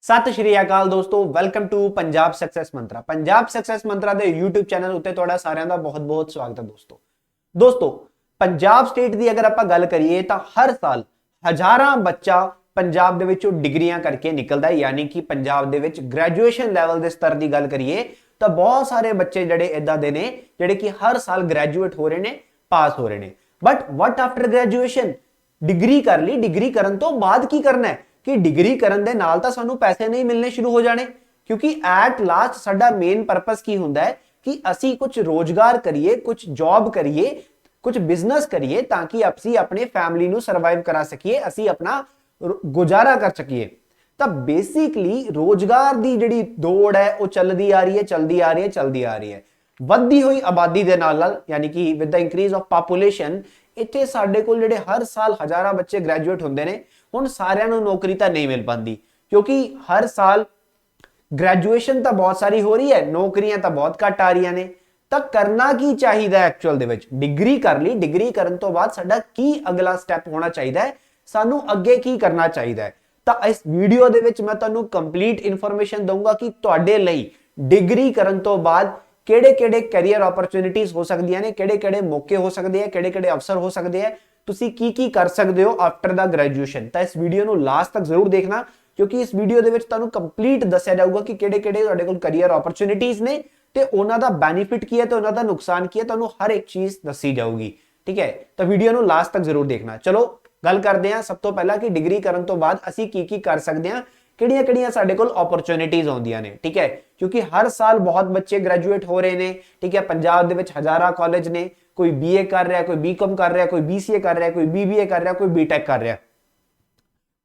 सत श्री अकाल दोस्तों, welcome to Punjab success mantra. Punjab success mantra के यूट्यूब चैनल उत्ते तुहाडा सारिਆਂ ਦਾ बहुत-बहुत स्वागत है। दोस्तों पंजाब स्टेट की अगर आप गल करिए तो हर साल हजारां बच्चा पंजाब दे विचों डिग्रियां करके निकलदा है, यानी कि पंजाब दे विच ग्रैजुएशन लैवल के स्तर की गल करिए तो बहुत सारे बच्चे जिहड़े इदां दे ने जिहड़े कि हर साल ग्रैजुएट हो रहे हैं, पास हो रहे हैं। But what after graduation, degree कर ली, डिग्री करन तो बाद की करना है कि डिग्री करन दे नाल तां सानू पैसे नहीं मिलने शुरू हो जाने, क्योंकि एट लास्ट साडा मेन पर्पस की हुंदा है कि असी कुछ रोजगार करिए, कुछ जॉब करिए, कुछ बिजनेस करिए ताकि असी अपने फैमिली नू सर्वाइव करा सकिए, असी अपना गुजारा कर सकिए। तो बेसिकली रोजगार की जिहड़ी दौड़ है वो चलदी आ रही है, चलदी आ रही है, चलदी आ रही है। वधदी हुई आबादी दे नाल, यानी कि with the increase of population, इत्थे साडे कोल जिहड़े हर साल हजारां बच्चे ग्रैजुएट हुंदे ने, हुण सारिਆਂ ਨੂੰ नौकरी तो नहीं मिल पाती, क्योंकि हर साल ग्रैजुएशन तो बहुत सारी हो रही है, नौकरियां तो बहुत घट आ रही ने। तो करना की चाहिए एक्चुअल दे विच? डिग्री कर ली, डिग्री करन तो बाद साडा की अगला स्टैप होना चाहिए, सानू अगे की करना चाहिए। तो इस वीडियो दे विच मैं तुहानू कंप्लीट इन्फॉर्मेशन दूंगा कि तुहाडे लई डिग्री करन तो बाद किहड़े-किहड़े कैरियर अपॉर्चुनिटीज हो सकदियां ने, किहड़े-किहड़े मौके हो सकदे हैं, किहड़े-किहड़े अवसर हो सकदे हैं, तुसी की कर सकते हो आफ्टर द ग्रैजुएशन। तो इस वीडियो को लास्ट तक जरूर देखना, क्योंकि इस वीडियो दे विच तुहानू कंप्लीट दस्सिया जाऊगा कि किहड़े-किहड़े तुहाडे कोल कैरियर अपॉर्चुनिटीज ने ते उन्हां दा बेनिफिट की है ते उन्हां दा नुकसान की है, तुहानू हर एक चीज दस्सी जाऊगी। ठीक है, तो वीडियो को लास्ट तक जरूर देखना। चलो गल करते हैं सब तो पहला कि डिग्री करन तो बाद असी की कर सकते हैं, किहड़ियां-किहड़ियां साडे कोल अपॉर्चुनिटीज आउंदियां ने। ठीक है, क्योंकि हर साल बहुत बच्चे ग्रैजुएट हो रहे हैं। ठीक है, पंजाब दे विच हजारां कॉलेज ने, कोई बीए कर रहा है, कोई बीकॉम कर रहा है, कोई बीसीए कर रहा है, कोई बीबीए कर रहा है, कोई बीटेक कर रहा है,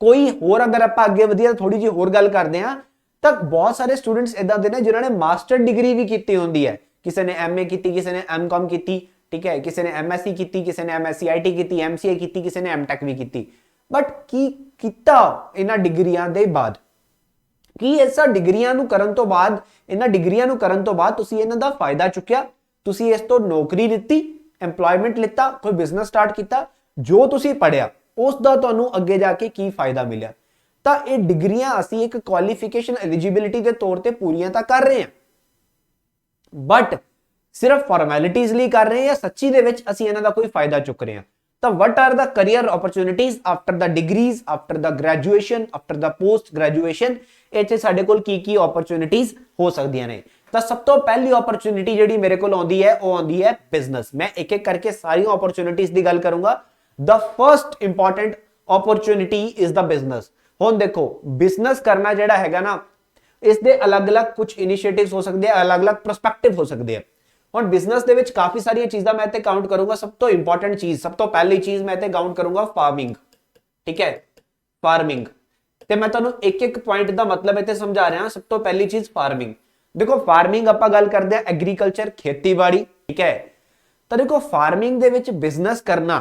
कोई होर। अगर आप अगे वधिए थोड़ी जी होर गल करते हैं तो बहुत सारे स्टूडेंट्स इदां दे ने जिन्होंने मास्टर डिग्री भी की होंदी है। किसी ने एमए की, किसी ने एमकॉम की, ठीक है, किसी ने एमएससी की, किसी ने एमएससी आईटी की, एमसीए की, किसी ने एमटेक भी की। बट की कीता इन्हां डिग्रियां दे बाद कि ऐसा डिग्रियां नूं करन तो बाद, इन्हां डिग्रियां नूं करन तो बाद तुसीं इन्हां दा फायदा चुक्या, तुसीं इस तो नौकरी लित्ती, एम्प्लॉयमेंट लिता, कोई बिजनेस स्टार्ट किया, जो तुसीं पढ़िया उसका तुहानूं अगे जाके की फायदा मिलिया। तो ये डिग्रियां असीं एक क्वालिफिकेशन एलिजिबिलिटी के तौर पर पूरियां तो कर रहे हैं, बट सिर्फ फॉर्मैलिटीज लिए कर रहे हैं या सच्ची दे विच असीं इन्हां दा कोई फायदा चुक रहे हैं? तो what are the career opportunities after the degrees, after the graduation, after the post graduation, इत्थे साडे कोल की अपॉर्चुनिटीज हो सकदियां ने। तो सब तो पहली अपॉर्चुनिटी जिहड़ी मेरे कोल आउंदी है वो आउंदी है बिजनेस। मैं एक एक करके सारी अपॉर्चुनिटीज की गल करूंगा। The first important opportunity is the business. हुण देखो, बिजनेस करना जिहड़ा हैगा ना, इसके अलग अलग कुछ इनिशिएटिव्स हो सकते हैं, अलग अलग परस्पैक्टिव हो सकते हैं। और बिजनेस दे विच काफी सारी चीज़ां मैं इत्थे काउंट करूंगा। सब तो इंपॉर्टेंट चीज, सब तो पहली चीज मैं इत्थे काउंट करूंगा फार्मिंग। ठीक है, फार्मिंग। ते मैं तुहानूं एक एक पॉइंट का मतलब इत्थे समझा रहा। सब तो पहली चीज फार्मिंग। देखो, फार्मिंग आपां गल करदे हां एग्रीकल्चर, खेतीबाड़ी। ठीक है, तो देखो फार्मिंग दे विच बिजनेस करना,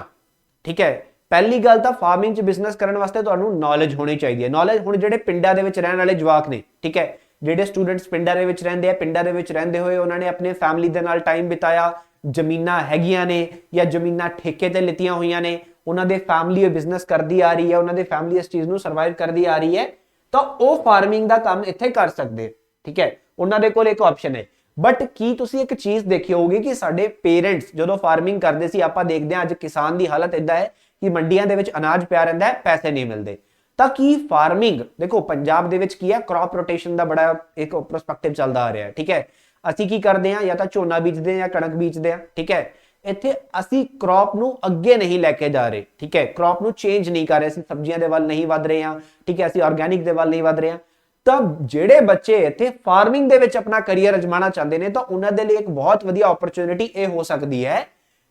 ठीक है, पहली गल तो फार्मिंग च बिजनेस करने वास्ते तुहानूं नॉलेज होनी चाहिए। नॉलेज, हुण जिहड़े पिंडां दे विच रहण वाले जवाक ने, ठीक है, ਜਿਹੜੇ स्टूडेंट्स पिंडां दे विच रहिंदे आ, पिंडां दे विच रहिंदे होए उन्हां ने अपने फैमिली दे नाल टाइम बिताया, जमीनां हैगियां ने या जमीनां ठेके ते लित्तियां होईयां ने, उन्हां दे फैमिली बिजनेस करदी आ रही है, उन्हां दे फैमिली इस चीज़ नूं सर्वाइव करदी आ रही है, तो वो फार्मिंग दा काम इत्थे कर सकदे। ठीक है, उन्हां दे कोल एक ऑप्शन है। बट की तुसीं एक चीज़ देखी होगी कि साडे पेरेंट्स जदों फार्मिंग करदे सी, आपां देखदे हां अज किसान दी हालत इदां है कि मंडियां दे विच अनाज पिया रहिंदा है, पैसे नहीं मिलते। ताकि फार्मिंग देखो पंजाब दे विच की है, क्रॉप रोटेशन का बड़ा एक परस्पैक्टिव चलता आ रहा है। ठीक है, असी की करते हैं, या तो झोना बीजते हैं या कणक बीजते हैं। ठीक है, इत्थे असी क्रॉप नूं अगे नहीं लैके जा रहे। ठीक है, क्रॉप नूं चेंज नहीं कर रहे, असी सब्जियां दे वल नहीं वध रहे हैं। ठीक है, असी ऑर्गेनिक दे वल नहीं वध रहे हैं। तब जिहड़े बच्चे इत्थे फार्मिंग दे विच अपना करियर अजमाना चाहते हैं, तो उन्हां दे लई एक बहुत वधिया अपॉर्चुनिटी ये हो सकती है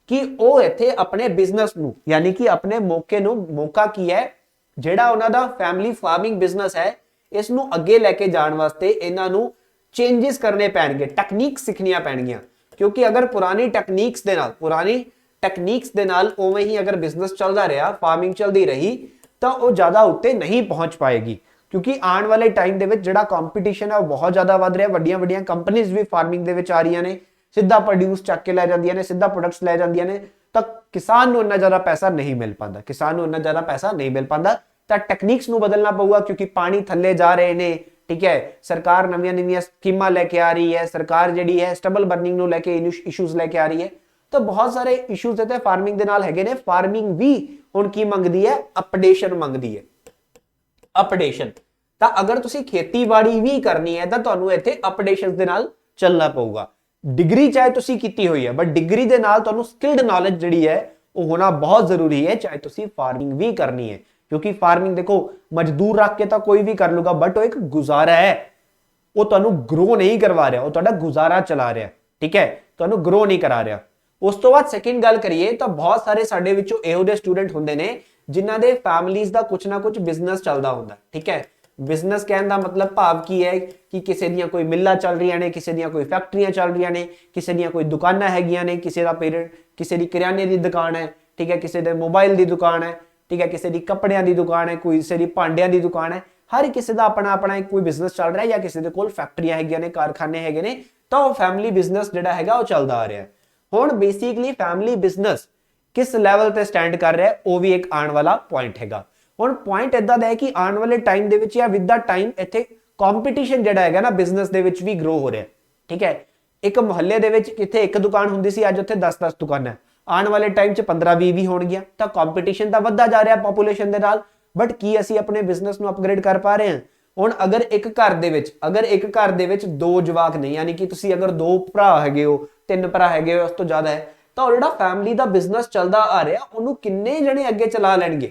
कि वो इत्थे अपने बिजनेस नूं, यानी कि अपने मौके नूं, मौका की है ਜਿਹੜਾ ਉਹਨਾਂ ਦਾ फैमिली फार्मिंग बिजनेस है, इस ਨੂੰ ਅੱਗੇ ਲੈ ਕੇ ਜਾਣ ਵਾਸਤੇ ਇਹਨਾਂ ਨੂੰ ਚੇਂजेस करने ਪੈਣਗੇ, ਟੈਕਨੀਕਸ ਸਿੱਖਣੀਆਂ ਪੈਣਗੀਆਂ। क्योंकि अगर पुरानी टेक्निक्स ਦੇ ਨਾਲ ਉਵੇਂ ਹੀ अगर बिजनेस ਚੱਲਦਾ ਰਿਹਾ, फार्मिंग ਚੱਲਦੀ रही, तो वो ज़्यादा उत्ते नहीं पहुंच पाएगी। क्योंकि आने वाले टाइम ਦੇ ਵਿੱਚ ਜਿਹੜਾ ਕੰਪੀਟੀਸ਼ਨ ਹੈ ਉਹ बहुत ज़्यादा वध ਰਿਹਾ। ਵੱਡੀਆਂ ਵੱਡੀਆਂ ਕੰਪਨੀਆਂ भी फार्मिंग ਦੇ ਵਿੱਚ आ रही ने, सीधा प्रोड्यूस चक के लै जांदियां ने, सीधा प्रोडक्ट्स लै जांदियां ने, तो किसान नूं इन्ना ज़्यादा पैसा नहीं मिल पाता, किसान नूं इन्ना ज़्यादा पैसा नहीं मिल पाता। तो टेक्निक्स नूं बदलना पऊगा, क्योंकि पानी थल्ले जा रहे हैं। ठीक है, सरकार नवीं स्कीमां लेके आ रही है, सरकार जिहड़ी है स्टबल बर्निंग ਨੂੰ ਲੈ ਕੇ ਇਸ਼ੂਜ਼ ਲੈ ਕੇ ਆ ਰਹੀ है। तो बहुत सारे इशूज इत्थे फार्मिंग दे नाल हैगे ने। फार्मिंग भी हुण की मंगदी है, अपडेशन मंगदी है, अपडेशन। तो अगर तुसी खेतीबाड़ी भी करनी है तो तुहानू इत्थे अपडेशंस दे नाल चलना पऊगा। डिग्री चाहे तुसी कीती हुई है, बट डिग्री दे नाल तुहानू स्किल्ड नॉलेज जिहड़ी है वो होना बहुत जरूरी है, चाहे तुसी फार्मिंग भी करनी है। क्योंकि फार्मिंग देखो मजदूर रख के तो कोई भी कर लूगा, बट वो एक गुजारा है, वो तुहानू ग्रो नहीं करवा रहा, वो तुहाडा गुजारा चला रहा है, ठीक है, तुहानू ग्रो नहीं करा रहा। उस तो बाद सेकंड गल करिए तो बहुत सारे साडे विचों इहो जिहे स्टूडेंट हुंदे ने जिन्हां दे फैमिलीज दा कुछ ना कुछ बिजनेस चलदा हुंदा, ठीक है। बिजनेस कहने का मतलब भाव की है कि किसी दियां कोई मिल्लां चल रही ने, किसी दियां कोई फैक्ट्रियां चल रही ने, किसी दियां कोई दुकानां हैगियां ने, किसी दा पेरेंट किसी दी किराने दी दुकान है, ठीक है, किसी दे मोबाइल दी दुकान है, ठीक है, किसी दी कपड़ियां दी दुकान है, कोई किसी दी भांडियां दी दुकान है। हर किसी का अपना अपना एक कोई बिजनेस चल रहा है, या किसी दे कोल फैक्ट्रियां हैगियां ने, कारखाने हैगे ने, तो फैमिली बिजनेस जिहड़ा हैगा वो चलदा आ रहा है। हुण बेसिकली फैमिली बिजनेस किस लैवल ते स्टैंड कर रहा है वो भी एक आने वाला पॉइंट हैगा। हुण पॉइंट इदां दा है कि आने वाले टाइम दे विच या विद द टाइम इत्थे कंपीटीशन जिहड़ा हैगा ना बिजनेस दे विच भी ग्रो हो रहा है, ठीक है। एक मुहल्ले दे विच किथे एक दुकान हुंदी सी, अज उत्थे 10-10 दुकानां, आने वाले टाइम च 15-20 भी होणगियां। तां कंपीटीशन तां वधदा जा रहा पॉपुलेशन दे नाल, बट की असीं अपने बिजनेस नूं अपग्रेड कर पा रहे हैं? हुण अगर एक घर दे विच दो जवाक नहीं, यानी कि तुसीं अगर दो भरा हैगे हो, 3 भरा हैगे हो, उस तो ज्यादा है, तो जिहड़ा फैमिली दा बिजनेस चलदा आ रहा उहनूं किन्ने जणे अगे चला लैणगे,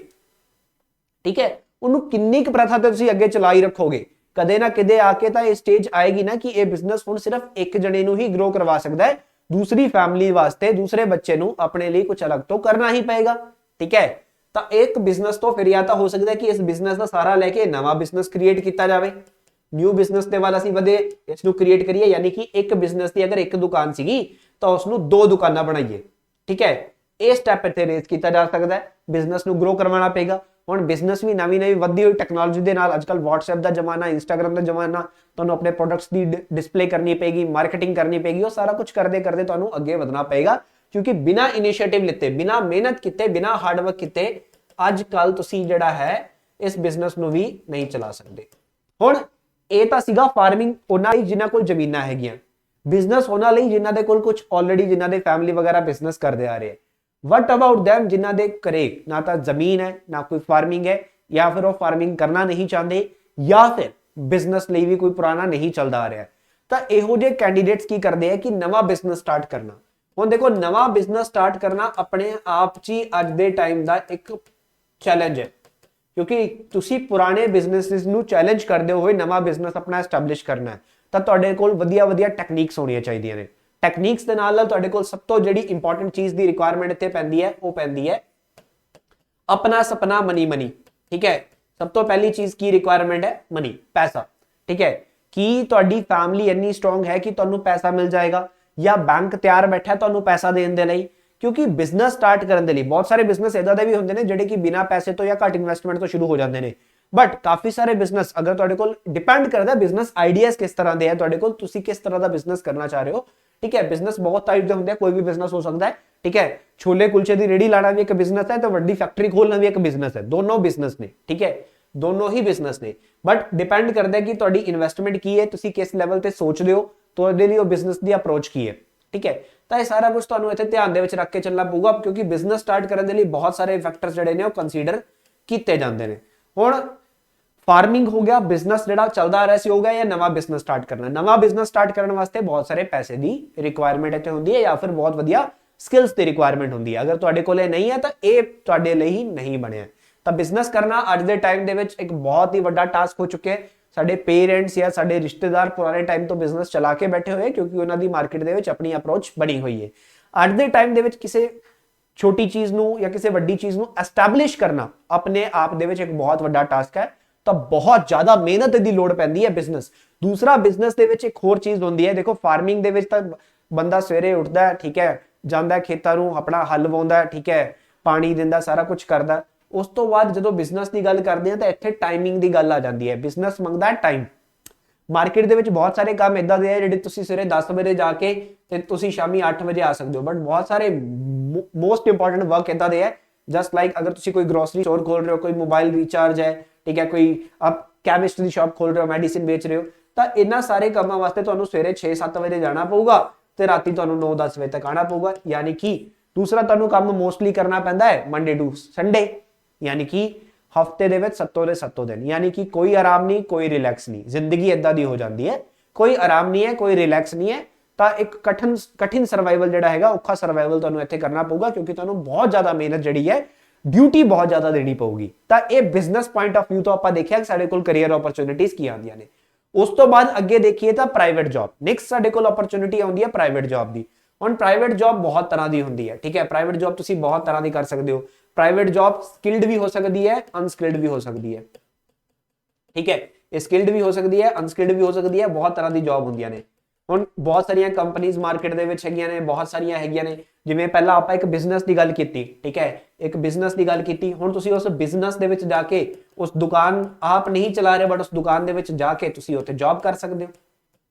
ठीक है, उन्होंने किन्नी प्रथा ते तुसीं अगे चलाई रखोगे? कदे ना कदे आके तो ये स्टेज आएगी ना कि ये बिजनेस हुण सिर्फ एक जने नूं ही ग्रो करवा सकता है, दूसरी फैमिली वास्ते दूसरे बच्चे नूं अपने लिए कुछ अलग तो करना ही पएगा, ठीक है। तो एक बिजनेस तो फिर या तो हो सकता है कि इस बिजनेस का सारा लेके नवा बिजनेस क्रिएट किया जाए, न्यू बिजनेस दे वाल असीं वधे इसनूं क्रिएट करिए, यानी कि एक बिजनेस की अगर एक दुकान सीगी तो उसनूं 2 दुकानां बनाइए, ठीक है। ये स्टैप इत्थे रेज किया जा सकता है, बिजनेस नूं ग्रो करवाना पेगा। हुण बिजनेस भी नवीं वधी हुई टैक्नोलॉजी दे नाल, अजकल व्हाट्सएप का जमाना, इंस्टाग्राम का जमाना, तुहानूं अपने प्रोडक्ट्स की डिस्प्ले करनी पेगी, मार्केटिंग करनी पेगी, वो सारा कुछ करते करते तुहानूं अगे वधना पेगा। क्योंकि बिना इनिशिएटिव लिते, बिना मेहनत किते, बिना हार्डवर्क किते अजकल तुसीं जिहड़ा है इस बिजनेस नूं भी नहीं चला सकते। हुण ਇਹ ਤਾਂ ਸੀਗਾ ਫਾਰਮਿੰਗ ਉਹਨਾਂ ਲਈ ਜਿਨ੍ਹਾਂ ਕੋਲ ਜ਼ਮੀਨਾਂ ਹੈਗੀਆਂ, ਬਿਜ਼ਨਸ ਉਹਨਾਂ ਲਈ ਜਿਨ੍ਹਾਂ ਦੇ ਕੋਲ ਕੁਝ ਆਲਰੇਡੀ ਜਿਨ੍ਹਾਂ ਦੇ ਫੈਮਿਲੀ ਵਗੈਰਾ ਬਿਜ਼ਨਸ ਕਰਦੇ ਆ ਰਹੇ। ਵਟ ਅਬਾਊਟ them ਜਿਨ੍ਹਾਂ ਦੇ ਘਰੇ ਨਾ ਤਾਂ ਜ਼ਮੀਨ ਹੈ ਨਾ ਕੋਈ ਫਾਰਮਿੰਗ ਹੈ, ਜਾਂ ਫਿਰ ਉਹ ਫਾਰਮਿੰਗ ਕਰਨਾ ਨਹੀਂ ਚਾਹੁੰਦੇ, ਜਾਂ ਫਿਰ ਬਿਜ਼ਨਸ ਲਈ ਵੀ ਕੋਈ ਪੁਰਾਣਾ ਨਹੀਂ ਚੱਲਦਾ ਆ ਰਿਹਾ। ਤਾਂ ਇਹੋ ਜਿਹੇ ਕੈਂਡੀਡੇਟਸ ਕੀ ਕਰਦੇ ਆ ਕਿ ਨਵਾਂ ਬਿਜ਼ਨਸ ਸਟਾਰਟ ਕਰਨਾ। ਹੁਣ ਦੇਖੋ ਨਵਾਂ ਬਿਜ਼ਨਸ ਸਟਾਰਟ ਕਰਨਾ ਆਪਣੇ ਆਪ 'ਚ ਹੀ ਅੱਜ ਦੇ ਟਾਈਮ ਦਾ ਇੱਕ ਚੈਲੰਜ ਹੈ, क्योंकि तुसी पुराने बिजनेसिस नूं चैलेंज करते हुए नवा बिजनेस अपना एस्टैबलिश करना है, तो तुहाडे कोल वधिया टैक्नीक्स होणियां चाहीदियां ने। टैक्नीक्स दे नाल तुहाडे कोल सब तो जिहड़ी इंपॉर्टेंट चीज़ की रिक्वायरमेंट इत्थे पैंदी है, वो पैंदी है अपना सपना मनी, ठीक है। सब तो पहली चीज़ की रिक्वायरमेंट है मनी, पैसा, ठीक है। कि तुहाडी फैमिली इन्नी स्ट्रोंग है कि तुहानूं पैसा मिल जाएगा, या बैंक तैयार बैठा है तुहानूं पैसा देण दे लई। क्योंकि बिजनेस स्टार्ट करने के लिए बहुत सारे बिजनेस इदां दे भी होंदे ने जिहड़े कि बिना पैसे तो या घट इन्वेस्टमेंट तो शुरू हो जाते हैं, बट काफी सारे बिजनेस अगर तुहाडे कोल डिपेंड करता है बिजनेस आइडियाज किस तरह के है, तुहाडे कोल तुसीं किस तरह का बिजनेस करना चाह रहे हो, ठीक है। बिजनेस बहुत टाइप के होंगे, कोई भी बिजनेस हो सकता है, ठीक है। छोले कुलचे की रेहड़ी लाना भी एक बिजनेस है, तो वड्डी फैक्ट्री खोलना भी एक बिजनेस है, दोनों बिजनेस ने, ठीक है, दोनों ही बिजनेस ने। बट डिपेंड करता है कि तुहाडी इन्वेस्टमेंट की है, तुसीं किस लैवल ते सोच रहे हो, तो उहदे लई बिजनेस की अप्रोच की है, ठीक है। तो यह सारा कुछ तुहानूं इत्थे ध्यान दे विच रख के चलना पऊगा, क्योंकि बिजनेस स्टार्ट करने के लिए बहुत सारे फैक्टर्स जिहड़े ने कंसीडर किए जाते हैं। हुण फार्मिंग हो गया, बिजनेस जिहड़ा चलदा आ रहा सी हो गया, या नवा बिजनेस स्टार्ट करना। नवा बिजनेस स्टार्ट करने वास्ते बहुत सारे पैसे की रिक्वायरमेंट इत्थे हुंदी है, या फिर बहुत वधिया स्किल्स की रिक्वायरमेंट हुंदी है। अगर तुहाडे कोल नहीं है तो यह तुहाडे लई नहीं बनिया। तो बिजनेस करना अज दे टाइम दे विच एक बहुत ही वड्डा टास्क हो चुके हैं। साडे पेरेंट्स या साडे रिश्तेदार पुराने टाइम तो बिजनेस चला के बैठे हुए, क्योंकि उन्हां दी मार्केट दे विच अपनी अप्रोच बनी हुई है। अज दे टाइम दे विच किसी छोटी चीज़ नूं या किसी वड्डी चीज़ नूं एस्टैबलिश करना अपने आप दे विच एक बहुत वड्डा टास्क है। तो बहुत ज़्यादा मेहनत की लोड़ पैंदी है बिजनेस। दूसरा बिजनेस दे विच एक होर चीज़ होंदी है, देखो फार्मिंग दे विच तां बंदा सवेरे उठदा है, ठीक है, जांदा है खेतां नूं, अपना हल वाउंदा है, ठीक है, पानी दिंदा, सारा कुछ करदा। उस तो बाद जो बिजनेस की गल करते हैं तो इत्थे टाइमिंग की गल आ जाती है। बिजनेस मंगदा है टाइम। मार्केट दे विच बहुत सारे काम इदां दे जिहड़े तुसीं सवेरे 10 बजे जाके ते तुसीं शामी 8 बजे आ सकते हो, बट बहुत सारे मोस्ट इंपॉर्टेंट वर्क इदां दे है, जस्ट लाइक अगर तुसीं कोई ग्रोसरी स्टोर खोल रहे हो, कोई मोबाइल रिचार्ज है, ठीक है, कोई आप ਕੈਮਿਸਟ ਦੀ ਸ਼ਾਪ ਖੋਲ ਰਹੇ ਹੋ, ਮੈਡੀਸਿਨ ਵੇਚ ਰਹੇ ਹੋ, ਤਾਂ ਇਹਨਾਂ ਸਾਰੇ ਕੰਮਾਂ ਵਾਸਤੇ ਤੁਹਾਨੂੰ ਸਵੇਰੇ 6-7 ਵਜੇ ਜਾਣਾ ਪਊਗਾ ਤੇ ਰਾਤੀ ਤੁਹਾਨੂੰ 9-10 ਵਜੇ ਤੱਕ ਆਣਾ ਪਊਗਾ। ਯਾਨੀ ਕਿ ਦੂਸਰਾ ਤੁਹਾਨੂੰ ਕੰਮ ਮੋਸਟਲੀ ਕਰਨਾ ਪੈਂਦਾ ਹੈ ਮੰਡੇ ਟੂ ਸੰਡੇ, ਯਾਨੀ ਕਿ ਹਫਤੇ ਦੇ ਵਿੱਚ 7 ਦੇ 7 ਦਿਨ, ਯਾਨੀ ਕਿ ਕੋਈ ਆਰਾਮ ਨਹੀਂ, ਕੋਈ ਰਿਲੈਕਸ ਨਹੀਂ, ਜ਼ਿੰਦਗੀ ਇਦਾਂ ਦੀ ਹੋ ਜਾਂਦੀ ਹੈ, ਕੋਈ ਆਰਾਮ ਨਹੀਂ ਹੈ, ਕੋਈ ਰਿਲੈਕਸ ਨਹੀਂ ਹੈ। ਤਾਂ ਇੱਕ ਕਠਿਨ ਸਰਵਾਈਵਲ ਜਿਹੜਾ ਹੈਗਾ, ਔਖਾ ਸਰਵਾਈਵਲ ਤੁਹਾਨੂੰ ਇੱਥੇ ਕਰਨਾ ਪਊਗਾ, ਕਿਉਂਕਿ ਤੁਹਾਨੂੰ ਬਹੁਤ ਜ਼ਿਆਦਾ ਮਿਹਨਤ ਜਿਹੜੀ ਹੈ, ਡਿਊਟੀ ਬਹੁਤ ਜ਼ਿਆਦਾ ਦੇਣੀ ਪਊਗੀ। ਤਾਂ ਇਹ ਬਿਜ਼ਨਸ ਪੁਆਇੰਟ ਆਫ ਵਿਊ ਤੋਂ ਆਪਾਂ ਦੇਖਿਆ ਕਿ ਸਾਡੇ ਕੋਲ ਕੈਰੀਅਰ ਓਪਰਚੁਨਿਟੀਜ਼ ਕੀ ਆਉਂਦੀਆਂ ਨੇ। ਉਸ ਤੋਂ ਬਾਅਦ ਅੱਗੇ ਦੇਖੀਏ ਤਾਂ ਪ੍ਰਾਈਵੇਟ ਜੌਬ, ਨੈਕਸਟ ਸਾਡੇ ਕੋਲ ਓਪਰਚੁਨਿਟੀ ਆਉਂਦੀ ਹੈ ਪ੍ਰਾਈਵੇਟ ਜੌਬ ਦੀ। ਹੁਣ ਪ੍ਰਾਈਵੇਟ ਜੌਬ ਬਹੁਤ ਤਰ੍ਹਾਂ ਦੀ ਹੁੰਦੀ ਹੈ, ਠੀਕ ਹੈ, ਪ੍ਰਾਈਵੇਟ ਜੌਬ ਤੁਸੀਂ ਬਹੁਤ ਤਰ੍ਹਾਂ ਦੀ ਕਰ ਸਕਦੇ ਹੋ। ਪ੍ਰਾਈਵੇਟ ਜੌਬ ਸਕਿਲਡ ਵੀ ਹੋ ਸਕਦੀ ਹੈ, ਅਨਸਕਿਲਡ ਵੀ ਹੋ ਸਕਦੀ ਹੈ, ਠੀਕ ਹੈ, ਇਹ ਸਕਿਲਡ ਵੀ ਹੋ ਸਕਦੀ ਹੈ, ਅਨਸਕਿਲਡ ਵੀ ਹੋ ਸਕਦੀ ਹੈ, ਬਹੁਤ ਤਰ੍ਹਾਂ ਦੀ ਜੌਬ ਹੁੰਦੀਆਂ ਨੇ। ਹੁਣ ਬਹੁਤ ਸਾਰੀਆਂ ਕੰਪਨੀਆਂ ਮਾਰਕੀਟ ਦੇ ਵਿੱਚ ਹੈਗੀਆਂ ਨੇ, ਬਹੁਤ ਸਾਰੀਆਂ ਹੈਗੀਆਂ ਨੇ। ਜਿਵੇਂ ਪਹਿਲਾਂ ਆਪਾਂ ਇੱਕ ਬਿਜ਼ਨਸ ਦੀ ਗੱਲ ਕੀਤੀ, ਠੀਕ ਹੈ, ਇੱਕ ਬਿਜ਼ਨਸ ਦੀ ਗੱਲ ਕੀਤੀ। ਹੁਣ ਤੁਸੀਂ ਉਸ ਬਿਜ਼ਨਸ ਦੇ ਵਿੱਚ ਜਾ ਕੇ, ਉਸ ਦੁਕਾਨ ਆਪ ਨਹੀਂ ਚਲਾ ਰਹੇ ਬਟ ਉਸ ਦੁਕਾਨ ਦੇ ਵਿੱਚ ਜਾ ਕੇ ਤੁਸੀਂ ਉੱਥੇ ਜੌਬ ਕਰ ਸਕਦੇ ਹੋ,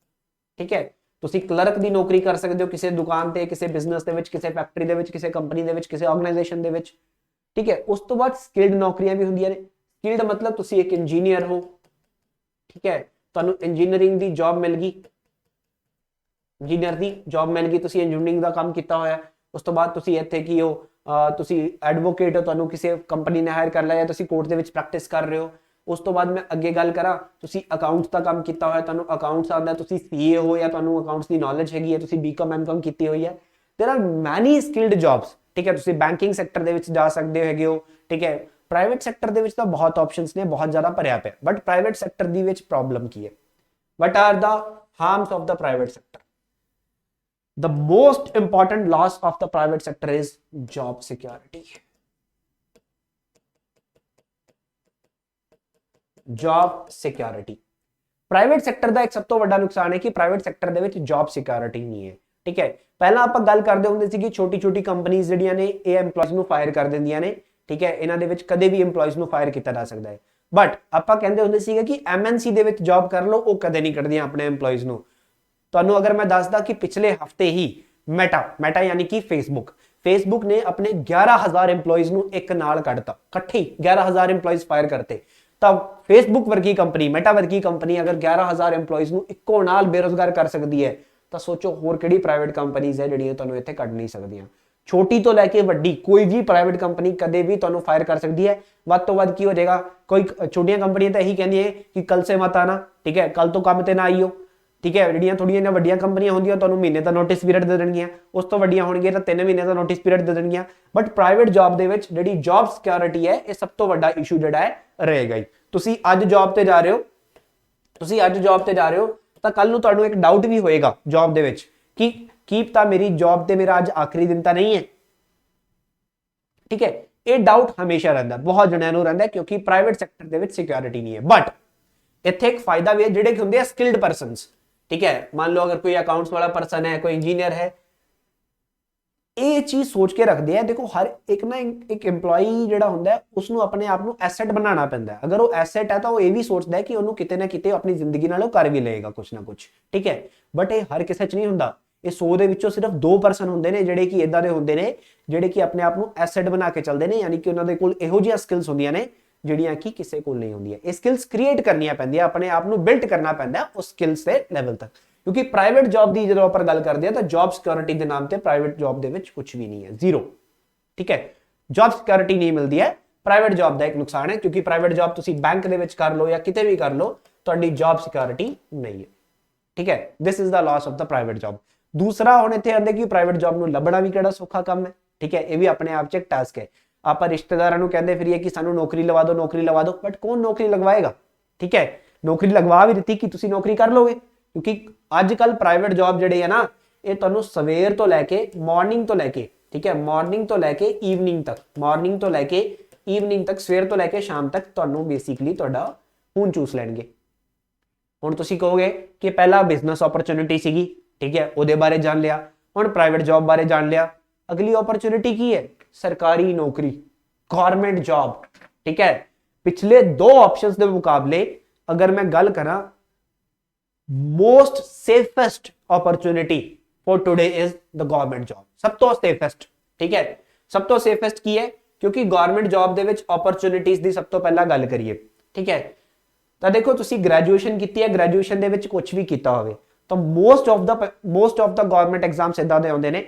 ਠੀਕ ਹੈ। ਤੁਸੀਂ ਕਲਰਕ ਦੀ ਨੌਕਰੀ ਕਰ ਸਕਦੇ ਹੋ ਕਿਸੇ ਦੁਕਾਨ ਤੇ, ਕਿਸੇ ਬਿਜ਼ਨਸ ਦੇ ਵਿੱਚ, ਕਿਸੇ ਫੈਕਟਰੀ ਦੇ ਵਿੱਚ, ਕਿਸੇ ਕੰਪਨੀ ਦੇ ਵਿੱਚ, ਕਿਸੇ ਆਰਗੇਨਾਈਜੇਸ਼ਨ ਦੇ ਵਿੱਚ, ਠੀਕ ਹੈ। ਉਸ ਤੋਂ ਬਾਅਦ ਸਕਿਲਡ ਨੌਕਰੀਆਂ ਵੀ ਹੁੰਦੀਆਂ ਨੇ। ਸਕਿਲਡ ਮਤਲਬ ਤੁਸੀਂ ਇੱਕ ਇੰਜੀਨੀਅਰ ਹੋ, ਠੀਕ ਹੈ, ਤੁਹਾਨੂੰ ਇੰਜੀਨੀਅਰਿੰਗ ਦੀ ਜੌਬ ਮਿਲ ਗਈ, ਇੰਜੀਨੀਅਰ ਦੀ ਜੌਬ ਮਿਲ ਗਈ, ਤੁਸੀਂ ਇੰਜੀਨੀਅਰਿੰਗ ਦਾ ਕੰਮ ਕੀਤਾ ਹੋਇਆ। ਉਸ ਤੋਂ ਬਾਅਦ ਤੁਸੀਂ ਇੱਥੇ ਕੀ ਹੋ, ਤੁਸੀਂ ਐਡਵੋਕੇਟ ਹੋ, ਤੁਹਾਨੂੰ ਕਿਸੇ ਕੰਪਨੀ ਨੇ ਹਾਇਰ ਕਰ ਲਿਆ, ਤੁਸੀਂ ਕੋਰਟ ਦੇ ਵਿੱਚ ਪ੍ਰੈਕਟਿਸ ਕਰ ਰਹੇ ਹੋ। ਉਸ ਤੋਂ ਬਾਅਦ ਮੈਂ ਅੱਗੇ ਗੱਲ ਕਰਾਂ, ਤੁਸੀਂ ਅਕਾਊਂਟਸ ਦਾ ਕੰਮ ਕੀਤਾ ਹੋਇਆ, ਤੁਹਾਨੂੰ ਅਕਾਊਂਟਸ ਆਉਂਦਾ, ਤੁਸੀਂ ਸੀਏ ਹੋ ਜਾਂ ਤੁਹਾਨੂੰ ਅਕਾਊਂਟਸ ਦੀ ਨੌਲੇਜ ਹੈਗੀ ਹੈ, ਤੁਸੀਂ ਬੀਕਾਮ ਐਮਕਾਮ ਕੀਤੀ ਹੋਈ ਹੈ। ਦੇयर ਆਰ ਮੈਨੀ ਸਕਿਲਡ ਜੌਬਸ, ਠੀਕ ਹੈ। ਤੁਸੀਂ ਬੈਂਕਿੰਗ ਸੈਕਟਰ ਦੇ ਵਿੱਚ ਜਾ ਸਕਦੇ ਹੈਗੇ ਹੋ, ਠੀਕ ਹੈ। ਪ੍ਰਾਈਵੇਟ ਸੈਕਟਰ ਦੇ ਵਿੱਚ ਤਾਂ ਬਹੁਤ ਆਪਸ਼ਨਸ ਨੇ, ਬਹੁਤ ਜ਼ਿਆਦਾ ਭਰਿਆ ਪਿਆ, ਬਟ ਪ੍ਰਾਈਵੇਟ ਸੈਕਟਰ ਦੀ ਵਿੱਚ ਪ੍ਰੋਬਲਮ ਕੀ ਹੈ? What are the harms of the private sector? The most important loss of the private sector is job security. Job security. Private sector ਦਾ ਇੱਕ ਸਭ ਤੋਂ ਵੱਡਾ ਨੁਕਸਾਨ ਹੈ ਕਿ ਪ੍ਰਾਈਵੇਟ ਸੈਕਟਰ ਦੇ ਵਿੱਚ ਜੌਬ ਸਿਕਿਉਰਿਟੀ ਨਹੀਂ ਹੈ, ਠੀਕ ਹੈ। ਪਹਿਲਾਂ ਆਪਾਂ ਗੱਲ ਕਰਦੇ ਹੁੰਦੇ ਸੀ ਕਿ ਛੋਟੀ ਕੰਪਨੀਆਂ ਜਿਹੜੀਆਂ ਨੇ ਇਹ EMPLOYEES ਨੂੰ ਫਾਇਰ ਕਰ ਦਿੰਦੀਆਂ ਨੇ, ਠੀਕ ਹੈ। ਇਹਨਾਂ ਦੇ ਵਿੱਚ ਕਦੇ ਵੀ EMPLOYEES ਨੂੰ ਫਾਇਰ ਕੀਤਾ ਜਾ ਸਕਦਾ ਹੈ, ਬਟ ਆਪਾਂ ਕਹਿੰਦੇ ਹੁੰਦੇ ਸੀਗੇ ਕਿ MNC ਦੇ ਵਿੱਚ ਜੌਬ ਕਰ ਲਓ, ਉਹ ਕਦੇ ਨਹੀਂ ਕੱਢਦੀਆਂ ਆਪਣੇ EMPLOYEES ਨੂੰ। ਤੁਹਾਨੂੰ ਅਗਰ ਮੈਂ ਦੱਸਦਾ ਕਿ ਪਿਛਲੇ ਹਫਤੇ ਹੀ ਮੈਟਾ ਯਾਨੀ ਕਿ ਫੇਸਬੁੱਕ ਨੇ ਆਪਣੇ 11000 EMPLOYEES ਨੂੰ ਇੱਕ ਨਾਲ ਕੱਢਤਾ, ਇਕੱਠੇ 11000 EMPLOYEES ਫਾਇਰ ਕਰਤੇ। ਤਾਂ ਫੇਸਬੁੱਕ ਵਰਗੀ ਕੰਪਨੀ, ਮੈਟਾ ਵਰਗੀ ਕੰਪਨੀ ਅਗਰ 11000 EMPLOYEES ਨੂੰ ਇੱਕੋ ਨਾਲ ਬੇਰੁਜ਼ਗਾਰ ਕਰ ਸਕਦੀ ਹੈ, ਤਾਂ ਸੋਚੋ ਹੋਰ ਕਿਹੜੀ ਪ੍ਰਾਈਵੇਟ ਕੰਪਨੀਜ਼ ਹੈ ਜਿਹੜੀਆਂ ਤੁਹਾਨੂੰ ਇੱਥੇ ਕੱਢ ਨਹੀਂ ਸਕਦੀਆਂ। ਛੋਟੀ ਤੋਂ ਲੈ ਕੇ ਵੱਡੀ ਕੋਈ ਵੀ ਪ੍ਰਾਈਵੇਟ ਕੰਪਨੀ ਕਦੇ ਵੀ ਤੁਹਾਨੂੰ ਫਾਇਰ ਕਰ ਸਕਦੀ ਹੈ। ਵੱਧ ਤੋਂ ਵੱਧ ਕੀ ਹੋ ਜਾਏਗਾ, ਕੋਈ ਛੋਟੀਆਂ ਕੰਪਨੀਆਂ ਤਾਂ ਇਹੀ ਕਹਿੰਦੀਆਂ ਕਿ ਕੱਲ ਸੇ ਮਤ ਆਣਾ, ਠੀਕ ਹੈ, ਕੱਲ ਤੋਂ ਕੰਮ ਤੇ ਨਾ ਆਈਓ, ਠੀਕ ਹੈ। ਜਿਹੜੀਆਂ ਥੋੜੀਆਂ ਜਿਹੀਆਂ ਵੱਡੀਆਂ ਕੰਪਨੀਆਂ ਹੁੰਦੀਆਂ ਤੁਹਾਨੂੰ ਮਹੀਨੇ ਦਾ ਨੋਟਿਸ ਪੀਰੀਅਡ ਦੇ ਦੇਣਗੀਆਂ, ਉਸ ਤੋਂ ਵੱਡੀਆਂ ਹੋਣਗੀਆਂ ਤਾਂ 3 ਮਹੀਨੇ ਦਾ ਨੋਟਿਸ ਪੀਰੀਅਡ ਦੇ ਦੇਣਗੀਆਂ। ਬਟ ਪ੍ਰਾਈਵੇਟ ਜੌਬ ਦੇ ਵਿੱਚ ਜਿਹੜੀ ਜੌਬ ਸਿਕਿਉਰਿਟੀ ਹੈ, ਇਹ ਸਭ ਤੋਂ ਵੱਡਾ ਇਸ਼ੂ ਜਿਹੜਾ ਹੈ ਰਹੇਗਾ ਹੀ। ਤੁਸੀਂ ਅੱਜ ਜੌਬ ਤੇ ਜਾ ਰਹੇ ਹੋ, ਤਾਂ ਕੱਲ ਨੂੰ ਤੁਹਾਨੂੰ ਇੱਕ ਡਾਊਟ ਵੀ ਹੋਏਗਾ ਜੌਬ ਦੇ ਵਿੱਚ ਕਿ ਕੀ ਪਤਾ ਮੇਰੀ ਜੌਬ ਤੇ ਮੇਰਾ ਅੱਜ ਆਖਰੀ ਦਿਨ ਤਾਂ ਨਹੀਂ ਹੈ, ਠੀਕ ਹੈ। ਇਹ ਡਾਊਟ ਹਮੇਸ਼ਾ ਰਹਿੰਦਾ, ਬਹੁਤ ਜਣਿਆਂ ਨੂੰ ਰਹਿੰਦਾ, ਕਿਉਂਕਿ ਪ੍ਰਾਈਵੇਟ ਸੈਕਟਰ ਦੇ ਵਿੱਚ ਸਿਕਿਉਰਿਟੀ ਨਹੀਂ ਹੈ। ਬਟ ਇੱਥੇ ਇੱਕ ਫਾਇਦਾ ਵੀ ਹੈ, ਜਿਹੜੇ ਹੁੰਦੇ ਆ ਸਕਿਲਡ ਪਰਸਨਸ, ठीक है। मान लो अगर कोई अकाउंट्स वाला पर्सन है, कोई इंजीनियर है, ਇਹ ਚੀਜ਼ ਸੋਚ ਕੇ ਰੱਖਦੇ ਆ। ਦੇਖੋ ਹਰ ਇੱਕ ਨਾ ਇੱਕ EMPLOYEE ਜਿਹੜਾ ਹੁੰਦਾ ਉਸਨੂੰ ਆਪਣੇ ਆਪ ਨੂੰ ਐਸੈਟ ਬਣਾਉਣਾ ਪੈਂਦਾ। ਅਗਰ ਉਹ ਐਸੈਟ ਹੈ ਤਾਂ ਉਹ ਇਹ ਵੀ ਸੋਚਦਾ ਹੈ ਕਿ ਉਹਨੂੰ ਕਿਤੇ ਨਾ ਕਿਤੇ ਆਪਣੀ ਜ਼ਿੰਦਗੀ ਨਾਲ ਉਹ ਕਰ ਵੀ ਲਏਗਾ ਕੁਛ ਨਾ ਕੁਛ, ਠੀਕ ਹੈ। ਬਟ ਇਹ ਹਰ ਕਿਸੇ 'ਚ ਨਹੀਂ ਹੁੰਦਾ। ਇਹ 100 ਦੇ ਵਿੱਚੋਂ ਸਿਰਫ 2% ਹੁੰਦੇ ਨੇ ਜਿਹੜੇ ਕਿ ਇਦਾਂ ਦੇ ਹੁੰਦੇ ਨੇ, ਜਿਹੜੇ ਕਿ ਆਪਣੇ ਆਪ ਨੂੰ ਐਸੈਟ ਬਣਾ ਕੇ ਚੱਲਦੇ ਨੇ, ਯਾਨੀ ਕਿ ਉਹਨਾਂ ਦੇ ਕੋਲ ਇਹੋ ਜਿਹੀਆਂ ਸਕਿੱਲਸ ਹੁੰਦੀਆਂ ਨੇ ਜਿਹੜੀਆਂ ਕਿ ਕਿਸੇ ਕੋਲ ਨਹੀਂ ਹੁੰਦੀਆਂ। ਇਹ ਸਕਿੱਲਸ ਕ੍ਰੀਏਟ ਕਰਨੀਆਂ ਪੈਂਦੀਆਂ, ਆਪਣੇ ਆਪ ਨੂੰ ਬਿਲਡ ਕਰਨਾ ਪੈਂਦਾ ਉਸ ਸਕਿੱਲਸ ਦੇ ਲੈਵਲ ਤੱਕ। क्योंकि प्राइवेट जॉब की जो अपन गल करते हैं तो जॉब सिक्योरिटी के नाम पे प्राइवेट जॉब दे विच कुछ भी नहीं है, जीरो, ठीक है। जॉब सिक्योरिटी नहीं मिलती है, प्राइवेट जॉब का एक नुकसान है, क्योंकि प्राइवेट जॉब तुसी बैंक दे विच कर लो या किते भी कर लो, तुहाडी जॉब सिक्योरिटी नहीं है, ठीक है। This is the loss of the private job. दूसरा हुण इत्थे आंदे कि प्राइवेट जॉब नूं लभना भी किहड़ा सौखा काम है, ठीक है। ये भी अपने आप च एक टास्क है। आपां रिश्तेदारां नूं कहंदे फिरीए कि सानूं नौकरी लवा दो, बट कौन नौकरी लगवाएगा, ठीक है। नौकरी लगवा भी दी कि तुसी नौकरी कर लोगे, क्योंकि अजकल प्राइवेट जॉब जिहड़े है ना, ये तुहानूं सवेर तो लैके मॉर्निंग तो लैके, ठीक है, मॉर्निंग तो लैके ईवनिंग तक, सवेर तो लैके शाम तक तुहानूं बेसिकली तुहाडा खून चूस लैणगे। हुण तुसीं कहोगे कि पहला बिजनेस अपॉर्चुनिटी सीगी, ठीक है, उहदे बारे जान लिया, हुण प्राइवेट जॉब बारे जान लिया, अगली अपॉर्चुनिटी की है सरकारी नौकरी, गवर्नमेंट जॉब, ठीक है। पिछले 2 ऑप्शंस के मुकाबले अगर मैं गल करा, most safest opportunity for today is the government job, सब तो सेफेस्ट, ठीक है। सब तो सेफेस्ट की है क्योंकि गवर्नमेंट जॉब दे विच अपॉर्चुनिटीज दी सब तो पहला गल करिए, ठीक है। ਤਾਂ ਦੇਖੋ ਤੁਸੀਂ ਗ੍ਰੈਜੂਏਸ਼ਨ ਕੀਤੀ ਹੈ, ਗ੍ਰੈਜੂਏਸ਼ਨ ਦੇ ਵਿੱਚ ਕੁਝ ਵੀ ਕੀਤਾ ਹੋਵੇ ਤਾਂ most of the government exams ਇਦਾਂ ਦੇ ਆਉਂਦੇ ਨੇ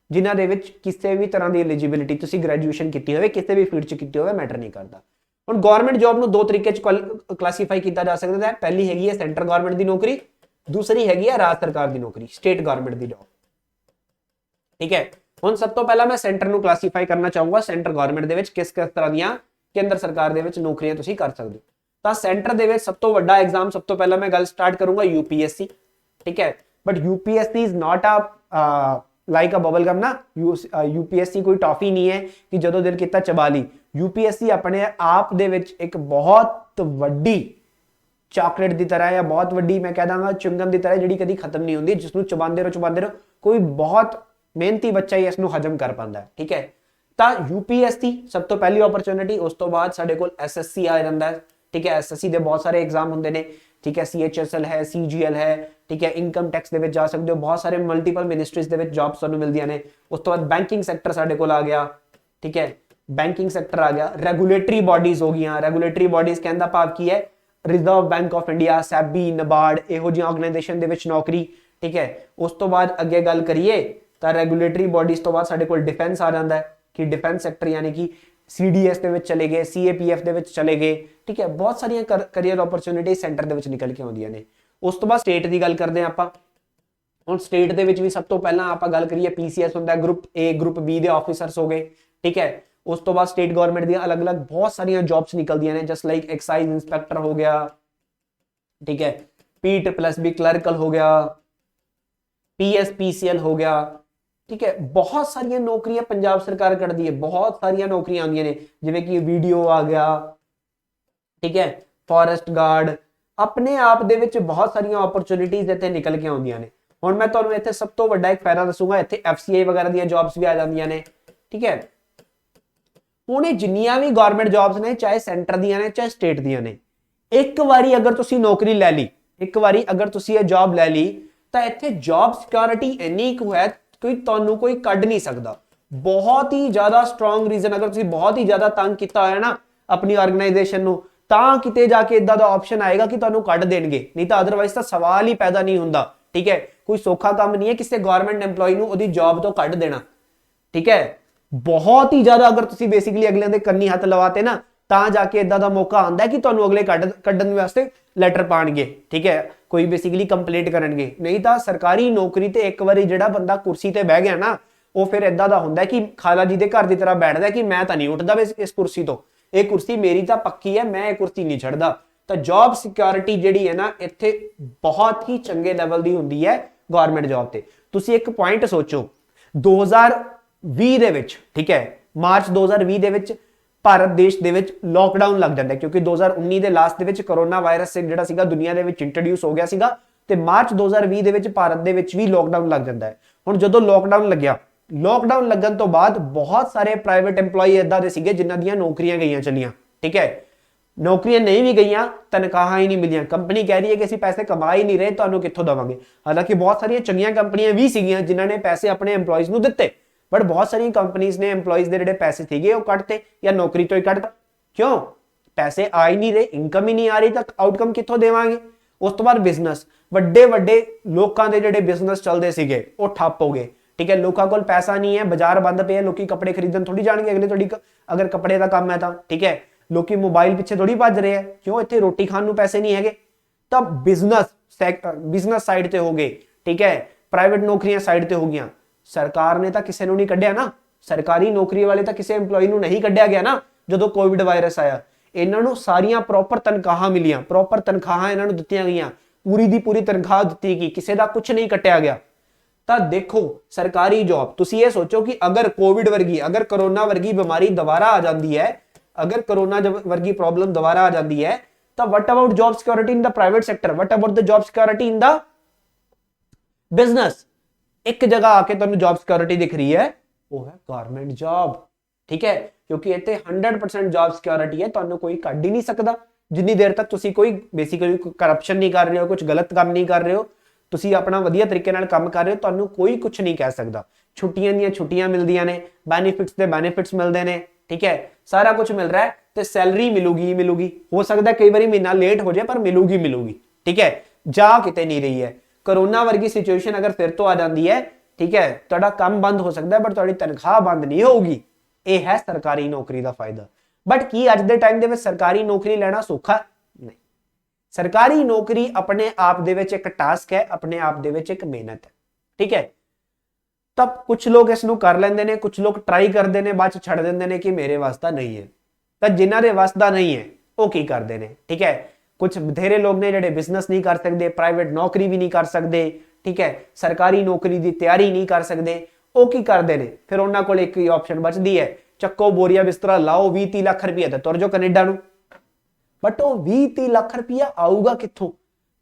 ਜਿਨ੍ਹਾਂ ਦੇ ਵਿੱਚ ਕਿਸੇ ਵੀ ਤਰ੍ਹਾਂ ਦੀ ਐਲੀਜੀਬਿਲਿਟੀ ਤੁਸੀਂ ਗ੍ਰੈਜੂਏਸ਼ਨ ਕੀਤੀ ਹੋਵੇ, ਕਿਸੇ ਵੀ ਫੀਲਡ 'ਚ ਕੀਤੀ ਹੋਵੇ, ਮੈਟਰ ਨਹੀਂ ਕਰਦਾ। ਹੁਣ ਗਵਰਨਮੈਂਟ ਜੌਬ ਨੂੰ ਦੋ ਤਰੀਕੇ 'ਚ ਕਲਾਸੀਫਾਈ ਕੀਤਾ ਜਾ ਸਕਦਾ ਹੈ। ਪਹਿਲੀ ਹੈਗੀ ਹੈ ਸੈਂਟਰ ਗਵਰਨਮੈਂਟ ਦੀ ਨੌਕਰੀ, ਦੂਸਰੀ ਹੈਗੀ ਹੈ ਰਾਜ ਸਰਕਾਰ ਦੀ ਨੌਕਰੀ, ਸਟੇਟ ਗਵਰਨਮੈਂਟ ਦੀ ਜੌਬ। ਠੀਕ ਹੈ, ਹੁਣ ਸਭ ਤੋਂ ਪਹਿਲਾਂ ਮੈਂ ਸੈਂਟਰ ਨੂੰ ਕਲਾਸੀਫਾਈ ਕਰਨਾ ਚਾਹੂੰਗਾ। ਸੈਂਟਰ ਗਵਰਨਮੈਂਟ ਦੇ ਵਿੱਚ ਕਿਸ ਤਰ੍ਹਾਂ ਦੀਆਂ ਕੇਂਦਰ ਸਰਕਾਰ ਦੇ ਵਿੱਚ ਨੌਕਰੀਆਂ ਤੁਸੀਂ ਕਰ ਸਕਦੇ ਹੋ। ਤਾਂ ਸੈਂਟਰ ਦੇ ਵਿੱਚ ਸਭ ਤੋਂ ਵੱਡਾ ਐਗਜ਼ਾਮ, ਸਭ ਤੋਂ ਪਹਿਲਾਂ ਮੈਂ ਗੱਲ ਸਟਾਰਟ ਕਰੂੰਗਾ यूपीएससी। ਠੀਕ ਹੈ, but UPSC is not a like a bubble gum ਨਾ। यूपीएससी ਕੋਈ ਟਾਫੀ ਨਹੀਂ ਹੈ ਕਿ ਜਦੋਂ ਦਿਲ ਕੀਤਾ ਚਬਾ ਲਈ। यूपीएससी ਆਪਣੇ ਆਪ ਦੇ ਵਿੱਚ ਇੱਕ ਬਹੁਤ ਵੱਡੀ ਚਾਕਲੇਟ ਦੀ ਤਰ੍ਹਾਂ ਜਾਂ ਬਹੁਤ ਵੱਡੀ ਮੈਂ ਕਹਿ ਦਾਂਗਾ ਚਿੰਗਮ ਦੀ ਤਰ੍ਹਾਂ ਜਿਹੜੀ ਕਦੀ ਖਤਮ ਨਹੀਂ ਹੁੰਦੀ, ਜਿਸ ਨੂੰ ਚਬਾਉਂਦੇ ਰਹੋ ਕੋਈ ਬਹੁਤ ਮਿਹਨਤੀ ਬੱਚਾ ਹੀ ਇਸ ਨੂੰ ਹਜਮ ਕਰ ਪਾਉਂਦਾ ਹੈ। ਠੀਕ ਹੈ, ਤਾਂ यूपीएससी ਸਭ ਤੋਂ ਪਹਿਲੀ ਓਪਰਚੁਨਿਟੀ। ਉਸ ਤੋਂ ਬਾਅਦ ਸਾਡੇ ਕੋਲ एसएससी ਆ ਜਾਂਦਾ ਹੈ। ठीक है, एसएससी ਦੇ बहुत सारे एग्जाम ਹੁੰਦੇ ਨੇ। ठीक है, CHSL है, CGL है। ठीक है, इनकम टैक्स ਦੇ ਵਿੱਚ ਜਾ ਸਕਦੇ ਹੋ। ਬਹੁਤ ਸਾਰੇ ਮਲਟੀਪਲ ਮਿਨਿਸਟਰੀਜ਼ ਦੇ ਵਿੱਚ ਜੌਬਸ ਤੁਹਾਨੂੰ ਮਿਲਦੀਆਂ ਨੇ। ਉਸ ਤੋਂ ਬਾਅਦ ਬੈਂਕਿੰਗ ਸੈਕਟਰ ਸਾਡੇ ਕੋਲ ਆ ਗਿਆ। ਠੀਕ ਹੈ, ਬੈਂਕਿੰਗ ਸੈਕਟਰ ਆ ਗਿਆ। ਰੈਗੂਲੇਟਰੀ ਬਾਡੀਜ਼ ਹੋ ਗਈਆਂ। ਰੈਗੂਲੇਟਰੀ ਬਾਡੀਜ਼ ਕਹਿੰਦਾ ਭਾਵ ਕੀ ਹੈ? Reserve Bank of India, SEBI, NABARD, ਇਹੋ ਜਿਹੀਆਂ ਆਰਗੇਨਾਈਜੇਸ਼ਨ ਦੇ ਵਿੱਚ ਨੌਕਰੀ। ਠੀਕ ਹੈ, ਉਸ ਤੋਂ ਬਾਅਦ ਅੱਗੇ ਗੱਲ ਕਰੀਏ ਤਾਂ ਰੈਗੂਲੇਟਰੀ ਬਾਡੀਜ਼ ਤੋਂ ਬਾਅਦ ਸਾਡੇ ਕੋਲ ਡਿਫੈਂਸ ਆ ਜਾਂਦਾ ਹੈ ਕਿ ਡਿਫੈਂਸ ਸੈਕਟਰ ਯਾਨੀ ਕਿ CDS ਦੇ ਵਿੱਚ ਚਲੇ ਗਏ, CAPF ਦੇ ਵਿੱਚ ਚਲੇ ਗਏ। ਠੀਕ ਹੈ, ਬਹੁਤ ਸਾਰੀਆਂ ਕਰੀਅਰ ਓਪਰਚੁਨਿਟੀ ਸੈਂਟਰ ਦੇ ਵਿੱਚ ਨਿਕਲ ਕੇ ਆਉਂਦੀਆਂ ਨੇ। ਉਸ ਤੋਂ ਬਾਅਦ ਸਟੇਟ ਦੀ ਗੱਲ ਕਰਦੇ ਹਾਂ ਆਪਾਂ। ਹੁਣ ਸਟੇਟ ਦੇ ਵਿੱਚ ਵੀ ਸਭ ਤੋਂ ਪਹਿਲਾਂ ਆਪਾਂ ਗੱਲ ਕਰੀਏ PCS ਹੁੰਦਾ, ਗਰੁੱਪ A, ਗਰੁੱਪ B ਦੇ ਆਫੀਸਰਸ ਹੋ ਗਏ। ਠੀਕ ਹੈ, ਉਸ ਤੋਂ ਬਾਅਦ ਸਟੇਟ ਗਵਰਨਮੈਂਟ ਦੀਆਂ ਅਲੱਗ-ਅਲੱਗ ਬਹੁਤ ਸਾਰੀਆਂ ਜੌਬਸ ਨਿਕਲਦੀਆਂ ਨੇ, ਜਸਟ ਲਾਈਕ ਐਕਸਾਈਜ਼ ਇੰਸਪੈਕਟਰ ਹੋ ਗਿਆ। ਠੀਕ ਹੈ, P+B ਕਲਰਕਲ ਹੋ ਗਿਆ, PSPCL ਹੋ ਗਿਆ। ठीक है, बहुत सारिया नौकरियां पंजाब सरकार कटती है, बहुत सारिया नौकरियां आंदियां ने, जिवें कि वीडियो आ गया। ठीक है, फॉरेस्ट गार्ड, अपने आप दे विच बहुत सारिया अपॉर्चुनिटीज इत्थे निकल के आउंदियां ने। हुण मैं तुहानूं इत्थे सब तो वड्डा एक फायदा दसूंगा, इत्थे FCI वगैरह दी जॉब्स भी आ जांदियां ने। ठीक है, हुण ये जिन्नियां भी गवर्नमेंट जॉब्स ने, चाहे सेंटर दियां ने चाहे स्टेट दियां ने, एक वारी अगर तुसीं नौकरी लै ली, एक वारी अगर तुसीं ये जॉब लै ली तां इत्थे जॉब सिक्योरिटी इन्नी कुछ है कोई ਤੁਹਾਨੂੰ ਕੋਈ ਕੱਢ ਨਹੀਂ ਸਕਦਾ। ਬਹੁਤ ਹੀ ਜ਼ਿਆਦਾ ਸਟਰੋਂਗ ਰੀਜ਼ਨ, ਅਗਰ ਤੁਸੀਂ ਬਹੁਤ ਹੀ ਜ਼ਿਆਦਾ ਤੰਗ ਕੀਤਾ ਹੋਇਆ ਨਾ ਆਪਣੀ ਆਰਗੇਨਾਈਜੇਸ਼ਨ ਨੂੰ, ਤਾਂ ਕਿਤੇ ਜਾ ਕੇ ਇਦਾਂ ਦਾ ਆਪਸ਼ਨ ਆਏਗਾ ਕਿ ਤੁਹਾਨੂੰ ਕੱਢ ਦੇਣਗੇ, ਨਹੀਂ ਤਾਂ ਅਦਰਵਾਈਜ਼ ਤਾਂ ਸਵਾਲ ਹੀ ਪੈਦਾ ਨਹੀਂ ਹੁੰਦਾ। ਠੀਕ ਹੈ, ਕੋਈ ਸੌਖਾ ਕੰਮ ਨਹੀਂ ਹੈ ਕਿਸੇ ਗਵਰਨਮੈਂਟ EMPLOYE ਨੂੰ ਉਹਦੀ ਜੌਬ ਤੋਂ ਕੱਢ ਦੇਣਾ। ਠੀਕ ਹੈ, ਬਹੁਤ ਹੀ ਜ਼ਿਆਦਾ ਅਗਰ ਤੁਸੀਂ ਬੇਸਿਕਲੀ ਅਗਲਿਆਂ ਦੇ ਕੰਨੀ ਹੱਥ ਲਵਾਤੇ ਨਾ, ਤਾਂ ਜਾ ਕੇ ਇਦਾਂ ਦਾ ਮੌਕਾ ਆਉਂਦਾ ਕਿ ਤੁਹਾਨੂੰ ਅਗਲੇ ਕੱਢਣ ਵਾਸਤੇ ਲੈਟਰ ਪਾਣਗੇ। ਠੀਕ ਹੈ, ਕੋਈ ਬੇਸਿਕਲੀ ਕੰਪਲੇਂਟ ਕਰਨਗੇ। ਨਹੀਂ ਤਾਂ ਸਰਕਾਰੀ ਨੌਕਰੀ ਤੇ ਇੱਕ ਵਾਰੀ ਜਿਹੜਾ ਬੰਦਾ ਕੁਰਸੀ ਤੇ ਬਹਿ ਗਿਆ ਨਾ, ਉਹ ਫਿਰ ਇਦਾਂ ਦਾ ਹੁੰਦਾ ਕਿ ਖਾਲਾ ਜੀ ਦੇ ਘਰ ਦੀ ਤਰ੍ਹਾਂ ਬੈਠਦਾ ਕਿ ਮੈਂ ਤਾਂ ਨਹੀਂ ਉੱਠਦਾ ਇਸ ਕੁਰਸੀ ਤੋਂ, ਇਹ ਕੁਰਸੀ ਮੇਰੀ ਤਾਂ ਪੱਕੀ ਹੈ, ਮੈਂ ਇਹ ਕੁਰਸੀ ਨਹੀਂ ਛੱਡਦਾ। ਤਾਂ ਜੌਬ ਸਿਕਿਉਰਿਟੀ ਜਿਹੜੀ ਹੈ ਨਾ ਇੱਥੇ ਬਹੁਤ ਹੀ ਚੰਗੇ ਲੈਵਲ ਦੀ ਹੁੰਦੀ ਹੈ ਗਵਰਨਮੈਂਟ ਜੌਬ ਤੇ। ਤੁਸੀਂ ਇੱਕ ਪੁਆਇੰਟ ਸੋਚੋ, 2020 ਦੇ ਵਿੱਚ, ਠੀਕ ਹੈ, ਮਾਰਚ 2020 ਦੇ ਵਿੱਚ ਭਾਰਤ ਦੇਸ਼ ਦੇ ਵਿੱਚ ਲੋਕਡਾਊਨ ਲੱਗ ਜਾਂਦਾ ਕਿਉਂਕਿ 2019 ਦੇ ਲਾਸਟ ਦੇ ਵਿੱਚ ਕਰੋਨਾ ਵਾਇਰਸ ਜਿਹੜਾ ਸੀਗਾ ਦੁਨੀਆ ਦੇ ਵਿੱਚ ਇੰਟਰੋਡਿਊਸ ਹੋ ਗਿਆ ਸੀਗਾ ਤੇ ਮਾਰਚ 2020 ਦੇ ਵਿੱਚ ਭਾਰਤ ਦੇ ਵਿੱਚ ਵੀ ਲੋਕਡਾਊਨ ਲੱਗ ਜਾਂਦਾ ਹੈ। ਹੁਣ ਜਦੋਂ ਲੋਕਡਾਊਨ ਲੱਗਿਆ, ਲੋਕਡਾਊਨ ਲੱਗਣ ਤੋਂ ਬਾਅਦ ਬਹੁਤ ਸਾਰੇ ਪ੍ਰਾਈਵੇਟ EMPLOYE ਇਦਾਂ ਦੇ ਸੀਗੇ ਜਿਨ੍ਹਾਂ ਦੀਆਂ ਨੌਕਰੀਆਂ ਗਈਆਂ ਚਲੀਆਂ। ਠੀਕ ਹੈ, ਨੌਕਰੀਆਂ ਨਹੀਂ ਵੀ ਗਈਆਂ, ਤਨਖਾਹਾਂ ਹੀ ਨਹੀਂ ਮਿਲੀਆਂ। ਕੰਪਨੀ ਕਹਿ ਰਹੀ ਹੈ ਕਿ ਅਸੀਂ ਪੈਸੇ ਕਮਾ ਹੀ ਨਹੀਂ ਰਹੇ, ਤੁਹਾਨੂੰ ਕਿੱਥੋਂ ਦੇਵਾਂਗੇ। ਹਾਲਾਂਕਿ ਬਹੁਤ ਸਾਰੀਆਂ ਚੰਗੀਆਂ ਕੰਪਨੀਆਂ ਵੀ ਸੀਗੀਆਂ ਜਿਨ੍ਹਾਂ ਨੇ ਪੈਸੇ ਆਪਣੇ EMPLOYES ਨੂੰ ਦਿੱਤੇ, बट बहुत सारी कंपनीज ने एम्प्लॉइज के जोड़े पैसे थे वो कटते या नौकरी तो ही कट। क्यों? पैसे आ ही नहीं रहे, इनकम ही नहीं आ रही, तो आउटकम कितों देवांगे। उस तो बाद बिजनेस, वड्डे वड्डे लोकां दे जोड़े बिजनेस चलते सीगे वो ठप हो गए। ठीक है, लोगों को पैसा नहीं है, बाजार बंद पे, लोग कपड़े खरीदन थोड़ी जाएंगे अगले थोड़ी, अगर कपड़े का काम है तो। ठीक है, लोग मोबाइल पिछे थोड़ी भज रहे हैं, क्यों? इतने रोटी खाण नूं पैसे नहीं है। तब बिजनेस साइड ते हो गए। ठीक है, प्राइवेट नौकरियां साइड ते हो गई। सरकार ने तो किसी को नहीं कढ़िया ना, सरकारी नौकरी वाले तो किसी एम्प्लॉय को नहीं कढ़िया गया ना। जो कोविड वायरस आया, इन्होंने सारिया प्रॉपर तनख्वाह मिलियां, प्रॉपर तनख्वाह इन्होंने दित्तियां गईयां, पूरी दी पूरी तनख्वाह दित्ती गई, किसी का कुछ नहीं कट्टिया गया। तो देखो सरकारी जॉब, तुसीं ये सोचो कि अगर कोविड वर्गी, अगर करोना वर्गी बीमारी दोबारा आ जाती है, अगर करोना वर्गी प्रॉब्लम दोबारा आ जाती है, तो what about job security in the private sector, what about the job security in the business. एक जगह आके तुहानूं जॉब सिक्योरिटी दिख रही है, वो है गवर्नमेंट जॉब। ठीक है, क्योंकि इत्थे 100% जॉब सिक्योरिटी है, तुहानूं कोई कढ ही नहीं सकदा जिन्नी देर तक तुसीं कोई बेसिकली करप्शन नहीं कर रहे हो, कुछ गलत काम नहीं कर रहे हो, तुसीं अपना वधिया तरीके नाल काम कर रहे हो, तुहानूं कोई कुछ नहीं कह सकदा। छुट्टियां दीयां छुट्टियां मिलदियां ने, बेनिफिट्स दे बेनिफिट्स मिलदे ने। ठीक है, सारा कुछ मिल रहा है तो सैलरी मिलूगी ही मिलूगी, हो सकता है कई बार महीना लेट हो जाए पर मिलूगी मिलूगी, ठीक है, जा किते नहीं रही है। कोरोना वर्गी सिचुएशन अगर फिर तो आ जाती है, ठीक है, तुहाडा काम बंद हो सकता है पर तुहाडी तनख्वाह बंद नहीं होगी। यह है सरकारी नौकरी का फायदा। बट की अज के टाइम के सरकारी नौकरी लेना सौखा नहीं। सरकारी नौकरी अपने आप दे विच एक टास्क है, अपने आप दे विच एक मेहनत है, ठीक है। तब कुछ लोग इसनूं कर लेंदे ने, कुछ लोग ट्राई करते हैं, बाद छड़ देंदे ने कि मेरे वास्ता नहीं है। तो जिन्हां दे वास्ता नहीं है वो की करते हैं, ठीक है। कुछ बथेरे लोग ने जिहड़े बिजनेस नहीं कर सकते, प्राइवेट नौकरी भी नहीं कर सकते, ठीक है, सरकारी नौकरी की तैयारी नहीं कर सकते, वो की करते हैं, फिर उन्होंने को एक ही ऑप्शन बचती है, चक्को बोरिया बिस्तरा लाओ 20-30 लाख रुपया तो तुर जाओ कनेडा नूं। बट वो 20-30 लाख रुपया आऊगा कित्थों?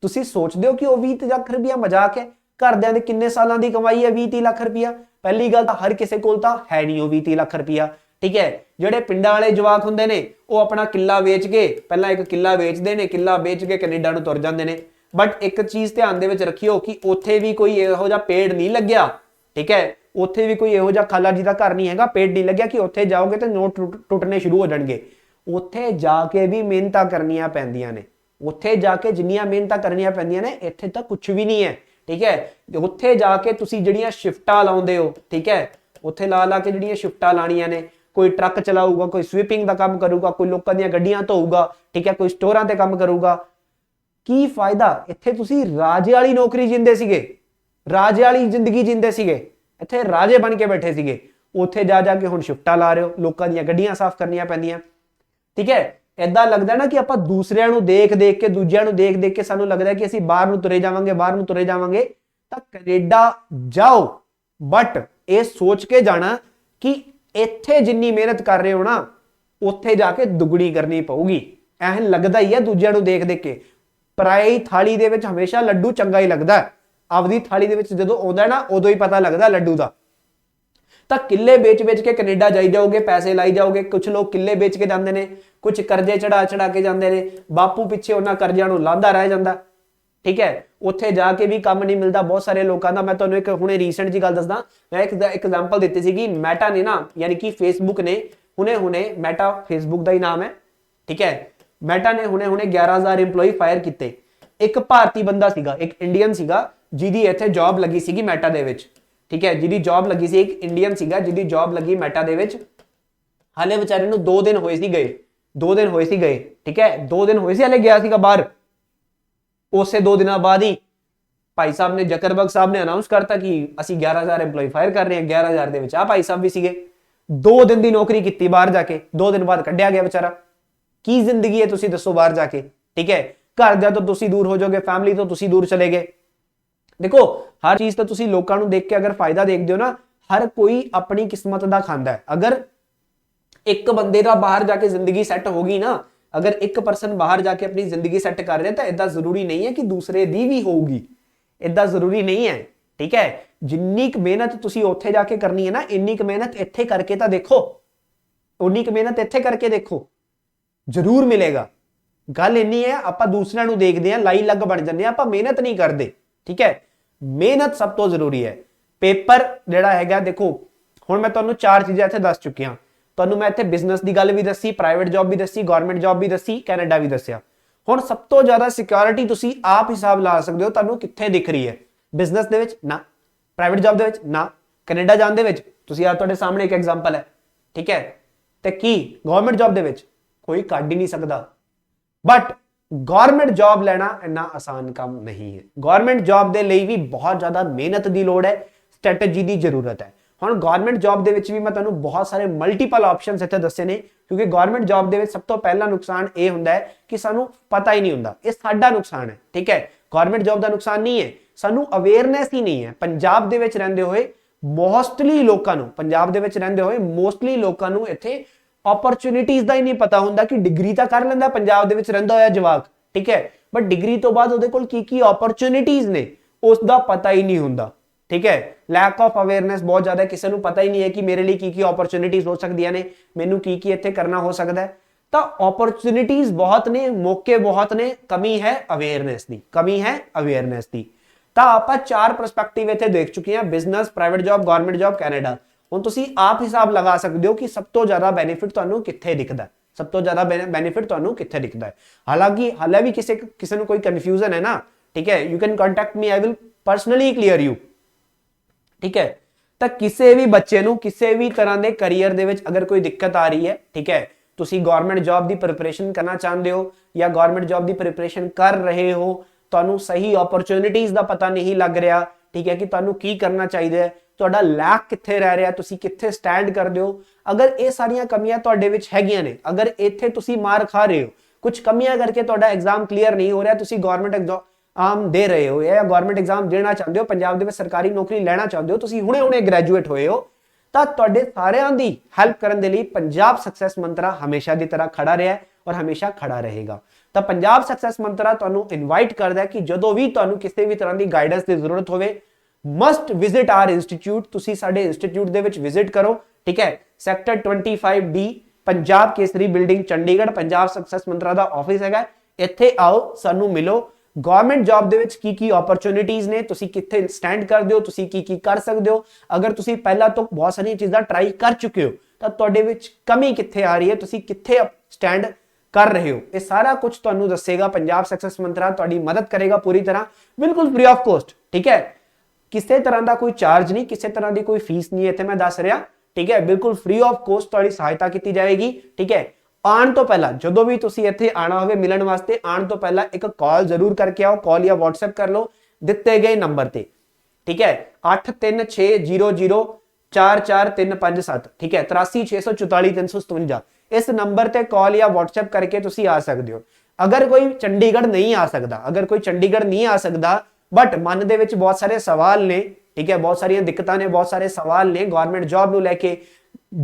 तुसीं सोचदे हो कि वो 20 लाख रुपया मजाक है? घरदिਆਂ ਦੇ किन्ने सालां दी कमाई है 20-30 लाख रुपया? पहली गल तो हर किसी कोल तां है नहीं वो 20-30 लाख रुपया, ठीक है। ਜਿਹੜੇ ਪਿੰਡਾਂ ਵਾਲੇ ਜਵਾਕ ਹੁੰਦੇ ਨੇ ਉਹ ਆਪਣਾ ਕਿੱਲਾ ਵੇਚ ਕੇ, ਪਹਿਲਾਂ ਇੱਕ ਕਿੱਲਾ ਵੇਚਦੇ ਨੇ, ਕਿੱਲਾ ਵੇਚ ਕੇ ਕੈਨੇਡਾ ਨੂੰ ਤੁਰ ਜਾਂਦੇ ਨੇ। ਬਟ ਇੱਕ ਚੀਜ਼ ਧਿਆਨ ਦੇ ਵਿੱਚ ਰੱਖਿਓ ਕਿ ਉੱਥੇ ਵੀ ਕੋਈ ਇਹੋ ਜਿਹਾ ਪੇੜ ਨਹੀਂ ਲੱਗਿਆ, ਠੀਕ ਹੈ, ਉੱਥੇ ਵੀ ਕੋਈ ਇਹੋ ਜਿਹਾ ਖਾਲਾ ਜੀ ਦਾ ਘਰ ਨਹੀਂ ਹੈਗਾ, ਪੇੜ ਨਹੀਂ ਲੱਗਿਆ ਕਿ ਉੱਥੇ ਜਾਓਗੇ ਤੇ ਨੋਟ ਟੁੱਟਣੇ ਸ਼ੁਰੂ ਹੋ ਜਾਣਗੇ। ਉੱਥੇ ਜਾ ਕੇ ਵੀ ਮਿਹਨਤਾਂ ਕਰਨੀਆਂ ਪੈਂਦੀਆਂ ਨੇ, ਉੱਥੇ ਜਾ ਕੇ ਜਿੰਨੀਆਂ ਮਿਹਨਤਾਂ ਕਰਨੀਆਂ ਪੈਂਦੀਆਂ ਨੇ ਇੱਥੇ ਤਾਂ ਕੁਝ ਵੀ ਨਹੀਂ ਹੈ, ठीक है। उत्थे जाके तुसी जिहड़ियां शिफ्टां लाउंदे हो, ठीक है, उत्थे ला के जिहड़ियां शिफ्टां लाणियां ने, कोई ट्रक चलाऊगा, कोई स्वीपिंग का काम करूगा, कोई लोकां दीयां गड्डियां धोऊगा, ठीक है, कोई स्टोरां ते काम करूगा। की फायदा? इत्थे तुसी राजे वाली नौकरी जींदे सीगे, राजे वाली जिंदगी जींदे सीगे, इत्थे राजे बन के बैठे सीगे, उत्थे जा के हुण शिफ्टां ला रहे हो, लोकां दीयां गड्डियां साफ करनियां पैंदियां, ठीक है। इदां लगदा ना कि आपां दूसरिਆਂ ਨੂੰ देख के, दूजिਆਂ ਨੂੰ देख के सानू लगदा कि ਅਸੀਂ ਬਾਹਰ ਨੂੰ ਤੁਰੇ ਜਾਵਾਂਗੇ, ਬਾਹਰ ਨੂੰ ਤੁਰੇ ਜਾਵਾਂਗੇ। ਤਾਂ ਕੈਨੇਡਾ ਜਾਓ, ਬਟ ਇਹ ਸੋਚ ਕੇ ਜਾਣਾ ਕਿ ਇੱਥੇ ਜਿੰਨੀ ਮਿਹਨਤ ਕਰ ਰਹੇ ਹੋ ਨਾ ਉੱਥੇ ਜਾ ਕੇ ਦੁੱਗਣੀ ਕਰਨੀ ਪਊਗੀ। ਐਂ ਲੱਗਦਾ ਹੀ ਹੈ ਦੂਜਿਆਂ ਨੂੰ ਦੇਖ ਕੇ। ਪਰਾਈ ਥਾਲੀ ਦੇ ਵਿੱਚ ਹਮੇਸ਼ਾ ਲੱਡੂ ਚੰਗਾ ਹੀ ਲੱਗਦਾ, ਆਪਦੀ ਥਾਲੀ ਦੇ ਵਿੱਚ ਜਦੋਂ ਆਉਂਦਾ ਨਾ ਉਦੋਂ ਹੀ ਪਤਾ ਲੱਗਦਾ ਲੱਡੂ ਦਾ। ਤਾਂ ਕਿੱਲੇ ਵੇਚ ਕੇ ਕੈਨੇਡਾ ਜਾਈ ਜਾਓਗੇ, ਪੈਸੇ ਲਾਈ ਜਾਓਗੇ। ਕੁਝ ਲੋਕ ਕਿੱਲੇ ਵੇਚ ਕੇ ਜਾਂਦੇ ਨੇ, ਕੁਝ ਕਰਜ਼ੇ ਚੜਾ ਕੇ ਜਾਂਦੇ ਨੇ, ਬਾਪੂ ਪਿੱਛੇ ਉਹਨਾਂ ਕਰਜ਼ਿਆਂ ਨੂੰ ਲਾਂਦਾ ਰਹਿ ਜਾਂਦਾ, ਠੀਕ ਹੈ। ਉੱਥੇ ਜਾ ਕੇ ਵੀ ਕੰਮ ਨਹੀਂ ਮਿਲਦਾ ਬਹੁਤ ਸਾਰੇ ਲੋਕਾਂ ਦਾ। ਮੈਂ ਤੁਹਾਨੂੰ ਇੱਕ ਹੁਣੇ ਰੀਸੈਂਟ ਜੀ ਗੱਲ ਦੱਸਦਾ, ਮੈਂ ਇੱਕ ਐਗਜ਼ਾਮਪਲ ਦਿੱਤੀ ਸੀ ਕਿ ਮੈਟਾ ਨੇ ਨਾ, ਯਾਨੀ ਕਿ ਫੇਸਬੁੱਕ ਨੇ ਹੁਣੇ ਮੈਟਾ ਫੇਸਬੁੱਕ ਦਾ ਹੀ ਨਾਮ ਹੈ, ਠੀਕ ਹੈ। ਮੈਟਾ ਨੇ ਹੁਣੇ 11,000 EMPLOYee ਫਾਇਰ ਕੀਤੇ। ਇੱਕ ਭਾਰਤੀ ਬੰਦਾ ਸੀਗਾ, ਇੱਕ ਇੰਡੀਅਨ ਸੀਗਾ ਜਿਹਦੀ ਇੱਥੇ ਜੌਬ ਲੱਗੀ ਸੀਗੀ ਮੈਟਾ ਦੇ ਵਿੱਚ, ठीक है, जिहदी जॉब लगी सी, एक इंडियन सीगा जिहदी जॉब लगी मैटा दे विच। हाले बेचारे नूं 2 दिन होए सी गए, 2 दिन होए सी गए, ठीक है, 2 दिन होए सी, हाले गया सीगा बाहर। उसे 2 दिनों बाद ही भाई साहब ने, जकरबर्ग साहब ने अनाउंस करता कि असीं 11,000 EMPLOYee फायर कर रहे हैं। 11,000 दे विच आ भाई साहब भी सीगे। 2 दिन की नौकरी की बाहर जाके, 2 दिन बाद कढ़िया गया बेचारा। की जिंदगी है तुसीं दसो बाहर जाके, ठीक है। घरदियां तो तुसीं दूर हो जाओगे, फैमिली तो तुसीं दूर चले गए। देखो हर चीज तो तुसी लोकां नूं देख के अगर फायदा देखदे हो ना, हर कोई अपनी किस्मत दा खांदा है। अगर एक बंदे दा बाहर जाके जिंदगी सैट होगी ना, अगर एक पर्सन बाहर जाके अपनी जिंदगी सैट कर रहे तो इदा जरूरी नहीं है कि दूसरे दी भी होगी, इदा जरूरी नहीं है, ठीक है। जिन्नी क मेहनत तुसी उत्थे जाके करनी है ना, इन्नी क मेहनत इत्थे करके तां देखो, उन्नी क मेहनत इत्थे करके देखो, जरूर मिलेगा। गल इन्नी है, आपां दूसरिਆਂ ਨੂੰ देखदे हां, लाई लग बन जंदे हां, आपां मेहनत नहीं करदे, ठीक है। मेहनत सब तो जरूरी है। पेपर जिहड़ा हैगा, देखो हुण मैं तुहानूं 4 चीज़ां इत्थे दस चुकिया। तुहानूं मैं इत्थे बिजनेस की गल भी दसी, प्राइवेट जॉब भी दसी, गौरमेंट जॉब भी दसी, कैनेडा भी दसिया। हुण सब तो ज़्यादा सिक्योरिटी तुसीं आप हिसाब ला सकदे हो, तुहानूं कित्थे दिख रही है? बिजनेस दे विच ना, प्राइवेट जॉब दे विच ना, कैनेडा जाण दे विच। तुसीं आ तुहाडे सामने एक एग्जाम्पल है, ठीक है। ते की गौरमेंट जॉब दे विच कोई कढ ही नहीं सकदा। बट गौरमेंट जॉब लेना इन्ना आसान काम नहीं है। गौरमेंट जॉब के लिए भी बहुत ज्यादा मेहनत की लोड़ है, स्ट्रैटेजी की जरूरत है। हुण गौरमेंट जॉब के भी मैं तुहानूं बहुत सारे मल्टीपल ऑप्शनस इत्थे दस्से ने, क्योंकि गौरमेंट जॉब के सब तो पहला नुकसान ये हुंदा है कि सानूं पता ही नहीं हुंदा, ये साडा नुकसान है, ठीक है। गौरमेंट जॉब का नुकसान नहीं है, सानूं अवेयरनेस ही नहीं है। पंजाब दे विच रहिंदे होए मोस्टली लोकां नूं, पंजाब दे विच रहिंदे होए मोस्टली लोकां नूं इत्थे अपॉर्चुनिटीज का ही नहीं पता हुंदा कि डिग्री तो कर लैंदा पंजाब दे विच रहिंदा होया जवाक, ठीक है, बट डिग्री तो बाद उहदे कोल की अपॉर्चुनिटीज ने उसका पता ही नहीं हुंदा, ठीक है। लैक ऑफ अवेयरनेस बहुत ज्यादा है, किसी नूं पता ही नहीं है कि मेरे लिए की अपॉर्चुनिटीज हो सकदियां ने, मैनूं की इत्थे करना हो सकदा है। तो अपॉर्चुनिटीज बहुत ने, मौके बहुत ने, कमी है अवेयरनेस की, कमी है अवेयरनेस की। तो आपां 4 परस्पैक्टिव इत्थे देख चुके हैं, business, private job, government job, Canada. ਹੁਣ ਤੁਸੀਂ ਆਪ ਹਿਸਾਬ ਲਗਾ ਸਕਦੇ ਹੋ ਕਿ ਸਭ ਤੋਂ ਜ਼ਿਆਦਾ ਬੈਨੀਫਿਟ ਤੁਹਾਨੂੰ ਕਿੱਥੇ ਦਿਖਦਾ ਹੈ, ਸਭ ਤੋਂ ਜ਼ਿਆਦਾ ਬੈਨੀਫਿਟ ਤੁਹਾਨੂੰ ਕਿੱਥੇ ਦਿਖਦਾ ਹੈ। ਹਾਲਾਂਕਿ ਹਾਲੇ ਵੀ ਕਿਸੇ ਨੂੰ ਕੋਈ ਕਨਫਿਊਜ਼ਨ ਹੈ ਨਾ, ਠੀਕ ਹੈ, you can contact me, I will personally clear you, ਠੀਕ ਹੈ। ਤਾਂ ਕਿਸੇ ਵੀ ਬੱਚੇ ਨੂੰ ਕਿਸੇ ਵੀ ਤਰ੍ਹਾਂ ਦੇ ਕੈਰੀਅਰ ਦੇ ਵਿੱਚ ਅਗਰ ਕੋਈ ਦਿੱਕਤ ਆ ਰਹੀ ਹੈ, ਠੀਕ ਹੈ, ਤੁਸੀਂ ਗਵਰਨਮੈਂਟ ਜੌਬ ਦੀ ਪ੍ਰਿਪਰੇਸ਼ਨ ਕਰਨਾ ਚਾਹੁੰਦੇ ਹੋ ਜਾਂ ਗਵਰਨਮੈਂਟ ਜੌਬ ਦੀ ਪ੍ਰਿਪਰੇਸ਼ਨ ਕਰ ਰਹੇ ਹੋ, ਤੁਹਾਨੂੰ ਸਹੀ ਓਪਰਚੁਨਿਟੀਜ਼ ਦਾ ਪਤਾ ਨਹੀਂ ਲੱਗ ਰਿਹਾ, ਠੀਕ ਹੈ, ਕਿ ਤੁਹਾਨੂੰ ਕੀ ਕਰਨਾ ਚਾਹੀਦਾ ਹੈ, ਤੁਹਾਡਾ ਲੈਕ ਕਿੱਥੇ ਰਹਿ ਰਿਹਾ, ਤੁਸੀਂ ਕਿੱਥੇ ਸਟੈਂਡ ਕਰਦੇ ਹੋ, ਅਗਰ ਇਹ ਸਾਰੀਆਂ ਕਮੀਆਂ ਤੁਹਾਡੇ ਵਿੱਚ ਹੈਗੀਆਂ ਨੇ, ਅਗਰ ਇੱਥੇ ਤੁਸੀਂ ਮਾਰ ਖਾ ਰਹੇ ਹੋ, ਕੁਝ ਕਮੀਆਂ ਕਰਕੇ ਤੁਹਾਡਾ ਐਗਜ਼ਾਮ ਕਲੀਅਰ ਨਹੀਂ ਹੋ ਰਿਹਾ, ਤੁਸੀਂ ਗਵਰਨਮੈਂਟ ਐਗਜ਼ਾਮ ਦੇ ਰਹੇ ਹੋ ਜਾਂ ਗਵਰਨਮੈਂਟ ਐਗਜ਼ਾਮ ਦੇਣਾ ਚਾਹੁੰਦੇ ਹੋ, ਪੰਜਾਬ ਦੇ ਵਿੱਚ ਸਰਕਾਰੀ ਨੌਕਰੀ ਲੈਣਾ ਚਾਹੁੰਦੇ ਹੋ, ਤੁਸੀਂ ਹੁਣੇ ਗ੍ਰੈਜੂਏਟ ਹੋਏ ਹੋ, ਤਾਂ ਤੁਹਾਡੇ ਸਾਰਿਆਂ ਦੀ ਹੈਲਪ ਕਰਨ ਦੇ ਲਈ ਪੰਜਾਬ ਸਕਸੈਸ ਮੰਤਰਾ ਹਮੇਸ਼ਾ ਦੀ ਤਰ੍ਹਾਂ ਖੜਾ ਰਿਹਾ ਹੈ ਔਰ ਹਮੇਸ਼ਾ ਖੜਾ ਰਹੇਗਾ। ਤਾਂ ਪੰਜਾਬ ਸਕਸੈਸ ਮੰਤਰਾ ਤੁਹਾਨੂੰ ਇਨਵਾਈਟ ਕਰਦਾ ਹੈ ਕਿ ਜਦੋਂ ਵੀ ਤੁਹਾਨੂੰ ਕਿਸੇ ਵੀ ਤਰ੍ਹਾਂ ਦੀ ਗਾਈਡੈਂਸ ਦੀ ਜ਼ਰੂਰਤ ਹੋਵੇ, ਮਸਟ ਵਿਜ਼ਿਟ ਆਰ ਇੰਸਟੀਚਿਊਟ, ਤੁਸੀਂ ਸਾਡੇ ਇੰਸਟੀਚਿਊਟ ਦੇ ਵਿੱਚ ਵਿਜ਼ਿਟ ਕਰੋ, ਠੀਕ ਹੈ। Sector 25D Punjab Kesari building Chandigarh Punjab success ਮੰਤਰਾ ਦਾ ਆਫਿਸ ਹੈਗਾ, ਇੱਥੇ ਆਓ, ਸਾਨੂੰ ਮਿਲੋ। ਗਵਰਨਮੈਂਟ ਜੌਬ ਦੇ ਵਿੱਚ ਕੀ ਓਪਰਚੁਨਿਟੀਜ਼ ਨੇ, ਤੁਸੀਂ ਕਿੱਥੇ ਸਟੈਂਡ ਕਰਦੇ ਹੋ, ਤੁਸੀਂ ਕੀ ਕਰ ਸਕਦੇ ਹੋ, ਅਗਰ ਤੁਸੀਂ ਪਹਿਲਾਂ ਤੋਂ ਬਹੁਤ ਸਾਰੀਆਂ ਚੀਜ਼ਾਂ ਟਰਾਈ ਕਰ ਚੁੱਕੇ ਹੋ ਤਾਂ ਤੁਹਾਡੇ ਵਿੱਚ ਕਮੀ ਕਿੱਥੇ ਆ ਰਹੀ ਹੈ, ਤੁਸੀਂ ਕਿੱਥੇ ਸਟੈਂਡ ਕਰ ਰਹੇ ਹੋ, ਇਹ ਸਾਰਾ ਕੁਝ ਤੁਹਾਨੂੰ ਦੱਸੇਗਾ ਪੰਜਾਬ ਸਕਸੈਸ ਮੰਤਰਾ, ਤੁਹਾਡੀ ਮਦਦ ਕਰੇਗਾ ਪੂਰੀ ਤਰ੍ਹਾਂ, ਬਿਲਕੁਲ ਫ੍ਰੀ ਆਫ ਕੋਸਟ, ਠੀਕ ਹੈ। ਕਿਸੇ ਤਰ੍ਹਾਂ ਦਾ ਕੋਈ ਚਾਰਜ ਨਹੀਂ, ਕਿਸੇ ਤਰ੍ਹਾਂ ਦੀ ਕੋਈ ਫੀਸ ਨਹੀਂ ਇੱਥੇ ਮੈਂ ਦੱਸ ਰਿਹਾ, ਠੀਕ ਹੈ, ਬਿਲਕੁਲ ਫ੍ਰੀ ਆਫ ਕੋਸਟ ਤੁਹਾਡੀ ਸਹਾਇਤਾ ਕੀਤੀ ਜਾਏਗੀ, ਠੀਕ ਹੈ। ਆਉਣ ਤੋਂ ਪਹਿਲਾਂ ਜਦੋਂ ਵੀ ਤੁਸੀਂ ਇੱਥੇ ਆਣਾ ਹੋਵੇ ਮਿਲਣ ਵਾਸਤੇ, ਆਉਣ ਤੋਂ ਪਹਿਲਾਂ ਇੱਕ ਕਾਲ ਜ਼ਰੂਰ ਕਰਕੇ ਆਓ, ਕਾਲ ਜਾਂ WhatsApp ਕਰ ਲਓ ਦਿੱਤੇ ਗਏ ਨੰਬਰ ਤੇ, ਠੀਕ ਹੈ, 8360044357, ਠੀਕ ਹੈ, 83644357, ਇਸ ਨੰਬਰ ਤੇ ਕਾਲ ਜਾਂ WhatsApp ਕਰਕੇ ਤੁਸੀਂ ਆ ਸਕਦੇ ਹੋ। ਅਗਰ ਕੋਈ ਚੰਡੀਗੜ੍ਹ ਨਹੀਂ ਆ ਸਕਦਾ, ਬਟ ਮਨ ਦੇ ਵਿੱਚ ਬਹੁਤ ਸਾਰੇ ਸਵਾਲ ਨੇ, ਠੀਕ ਹੈ, ਬਹੁਤ ਸਾਰੀਆਂ ਦਿੱਕਤਾਂ ਨੇ, ਬਹੁਤ ਸਾਰੇ ਸਵਾਲ ਨੇ ਗਵਰਨਮੈਂਟ ਜੌਬ ਨੂੰ ਲੈ ਕੇ,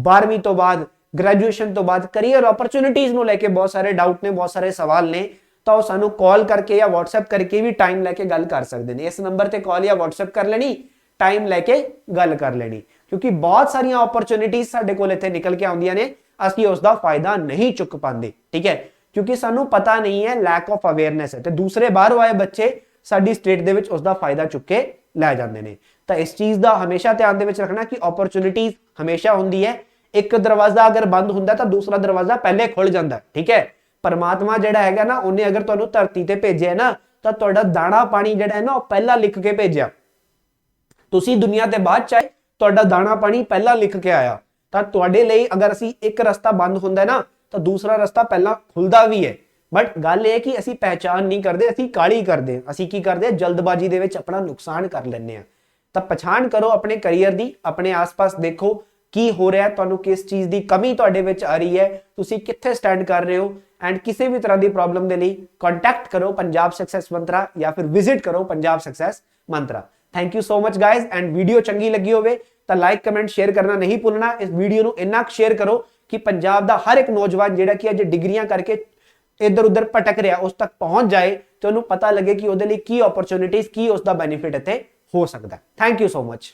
12ਵੀਂ ਤੋਂ ਬਾਅਦ, ਗ੍ਰੈਜੂਏਸ਼ਨ ਤੋਂ ਬਾਅਦ ਕੈਰੀਅਰ ਓਪਰਚੁਨਿਟੀਜ਼ ਨੂੰ ਲੈ ਕੇ ਬਹੁਤ ਸਾਰੇ ਡਾਊਟ ਨੇ, ਬਹੁਤ ਸਾਰੇ ਸਵਾਲ ਨੇ, ਤਾਂ ਉਹ ਸਾਨੂੰ ਕਾਲ ਕਰਕੇ ਜਾਂ WhatsApp ਕਰਕੇ ਵੀ ਟਾਈਮ ਲੈ ਕੇ ਗੱਲ ਕਰ ਸਕਦੇ ਨੇ। ਇਸ ਨੰਬਰ ਤੇ ਕਾਲ ਜਾਂ WhatsApp ਕਰ ਲੈਣੀ, ਟਾਈਮ ਲੈ ਕੇ ਗੱਲ ਕਰ ਲੈਣੀ, ਕਿਉਂਕਿ ਬਹੁਤ ਸਾਰੀਆਂ ਓਪਰਚੁਨਿਟੀਜ਼ ਸਾਡੇ ਕੋਲ ਇੱਥੇ ਨਿਕਲ ਕੇ ਆਉਂਦੀਆਂ ਨੇ, ਅਸੀਂ ਉਸ ਦਾ ਫਾਇਦਾ ਨਹੀਂ ਚੁੱਕ ਪਾਉਂਦੇ, ਠੀਕ ਹੈ, ਕਿਉਂਕਿ ਸਾਨੂੰ ਪਤਾ ਨਹੀਂ ਹੈ, ਲੈਕ ਆਫ ਅਵੇਅਰਨੈਸ ਹੈ, ਤੇ ਦੂਸਰੇ ਬਾਹਰੋਂ ਆਏ ਬੱਚੇ ਸਾਡੀ ਸਟੇਟ ਦੇ ਵਿੱਚ ਉਸ ਦਾ ਫਾਇਦਾ ਚੁੱਕ ਕੇ ਲੈ ਜਾਂਦੇ ਨੇ। ਤਾਂ ਇਸ ਚੀਜ਼ ਦਾ ਹਮੇਸ਼ਾ ਧਿਆਨ ਦੇ ਵਿੱਚ ਰੱਖਣਾ ਕਿ ਓਪਰਚੁਨਿਟੀਜ਼ ਹਮੇਸ਼ਾ ਹੁੰਦੀ ਹੈ, ਇੱਕ ਦਰਵਾਜ਼ਾ ਅਗਰ ਬੰਦ ਹੁੰਦਾ ਤਾਂ ਦੂਸਰਾ ਦਰਵਾਜ਼ਾ ਪਹਿਲੇ ਖੁੱਲ ਜਾਂਦਾ, ਠੀਕ ਹੈ। ਪਰਮਾਤਮਾ ਜਿਹੜਾ ਹੈਗਾ ਨਾ, ਉਹਨੇ ਅਗਰ ਤੁਹਾਨੂੰ ਧਰਤੀ ਤੇ ਭੇਜਿਆ ਨਾ, ਤਾਂ ਤੁਹਾਡਾ ਦਾਣਾ ਪਾਣੀ ਜਿਹੜਾ ਹੈ ਨਾ, ਉਹ ਪਹਿਲਾਂ ਲਿਖ ਕੇ ਭੇਜਿਆ, ਤੁਸੀਂ ਦੁਨੀਆ ਤੇ ਬਾਅਦ ਚਾਹੇ, ਤੁਹਾਡਾ ਦਾਣਾ ਪਾਣੀ ਪਹਿਲਾਂ ਲਿਖ ਕੇ ਆਇਆ। ਤਾਂ ਤੁਹਾਡੇ ਲਈ ਅਗਰ ਅਸੀਂ ਇੱਕ ਰਸਤਾ ਬੰਦ ਹੁੰਦਾ ਨਾ, ਤਾਂ ਦੂਸਰਾ ਰਸਤਾ ਪਹਿਲਾਂ ਖੁੱਲਦਾ ਵੀ ਹੈ, ਬਟ ਗੱਲ ਇਹ ਕਿ ਅਸੀਂ ਪਹਿਚਾਨ ਨਹੀਂ ਕਰਦੇ, ਅਸੀਂ ਕਾਹਲੀ ਕਰਦੇ, ਅਸੀਂ ਕੀ ਕਰਦੇ, ਜਲਦਬਾਜ਼ੀ ਦੇ ਵਿੱਚ ਆਪਣਾ ਨੁਕਸਾਨ ਕਰ ਲੈਂਦੇ ਆ। ਤਾਂ ਪਛਾਣ ਕਰੋ ਆਪਣੇ ਕੈਰੀਅਰ ਦੀ, ਆਪਣੇ ਆਸ-ਪਾਸ ਦੇਖੋ ਕੀ ਹੋ ਰਿਹਾ, ਤੁਹਾਨੂੰ ਕਿਸ ਚੀਜ਼ ਦੀ ਕਮੀ ਤੁਹਾਡੇ ਵਿੱਚ ਆ ਰਹੀ ਹੈ, ਤੁਸੀਂ ਕਿੱਥੇ ਸਟੈਂਡ ਕਰ ਰਹੇ ਹੋ, ਐਂਡ ਕਿਸੇ ਵੀ ਤਰ੍ਹਾਂ ਦੀ ਪ੍ਰੋਬਲਮ ਦੇ ਲਈ ਕੰਟੈਕਟ ਕਰੋ ਪੰਜਾਬ ਸਕਸੈਸ ਮੰਤਰਾ ਜਾਂ ਫਿਰ ਵਿਜ਼ਿਟ ਕਰੋ Punjab success Mantra. Thank you so much guys, and video ਚੰਗੀ ਲੱਗੀ ਹੋਵੇ ਤਾਂ ਲਾਈਕ ਕਮੈਂਟ ਸ਼ੇਅਰ ਕਰਨਾ ਨਹੀਂ ਭੁੱਲਣਾ। ਇਸ ਵੀਡੀਓ ਨੂੰ ਇੰਨਾ ਸ਼ੇਅਰ ਕਰੋ ਕਿ ਪੰਜਾਬ ਦਾ ਹਰ ਇੱਕ ਨੌਜਵਾਨ ਜਿਹੜਾ ਕਿ ਅੱਜ ਡਿਗਰੀਆਂ ਕਰਕੇ ਇੱਧਰ ਉੱਧਰ ਭਟਕ ਰਿਹਾ, ਉਸ ਤੱਕ ਪਹੁੰਚ ਜਾਏ ਤੇ ਉਹਨੂੰ ਪਤਾ ਲੱਗੇ ਕਿ ਉਹਦੇ ਲਈ ਕੀ ਓਪਰਚੁਨਿਟੀਜ਼, ਕੀ ਉਸ ਦਾ ਬੈਨੀਫਿਟ ਇੱਥੇ ਹੋ ਸਕਦਾ। Thank you so much.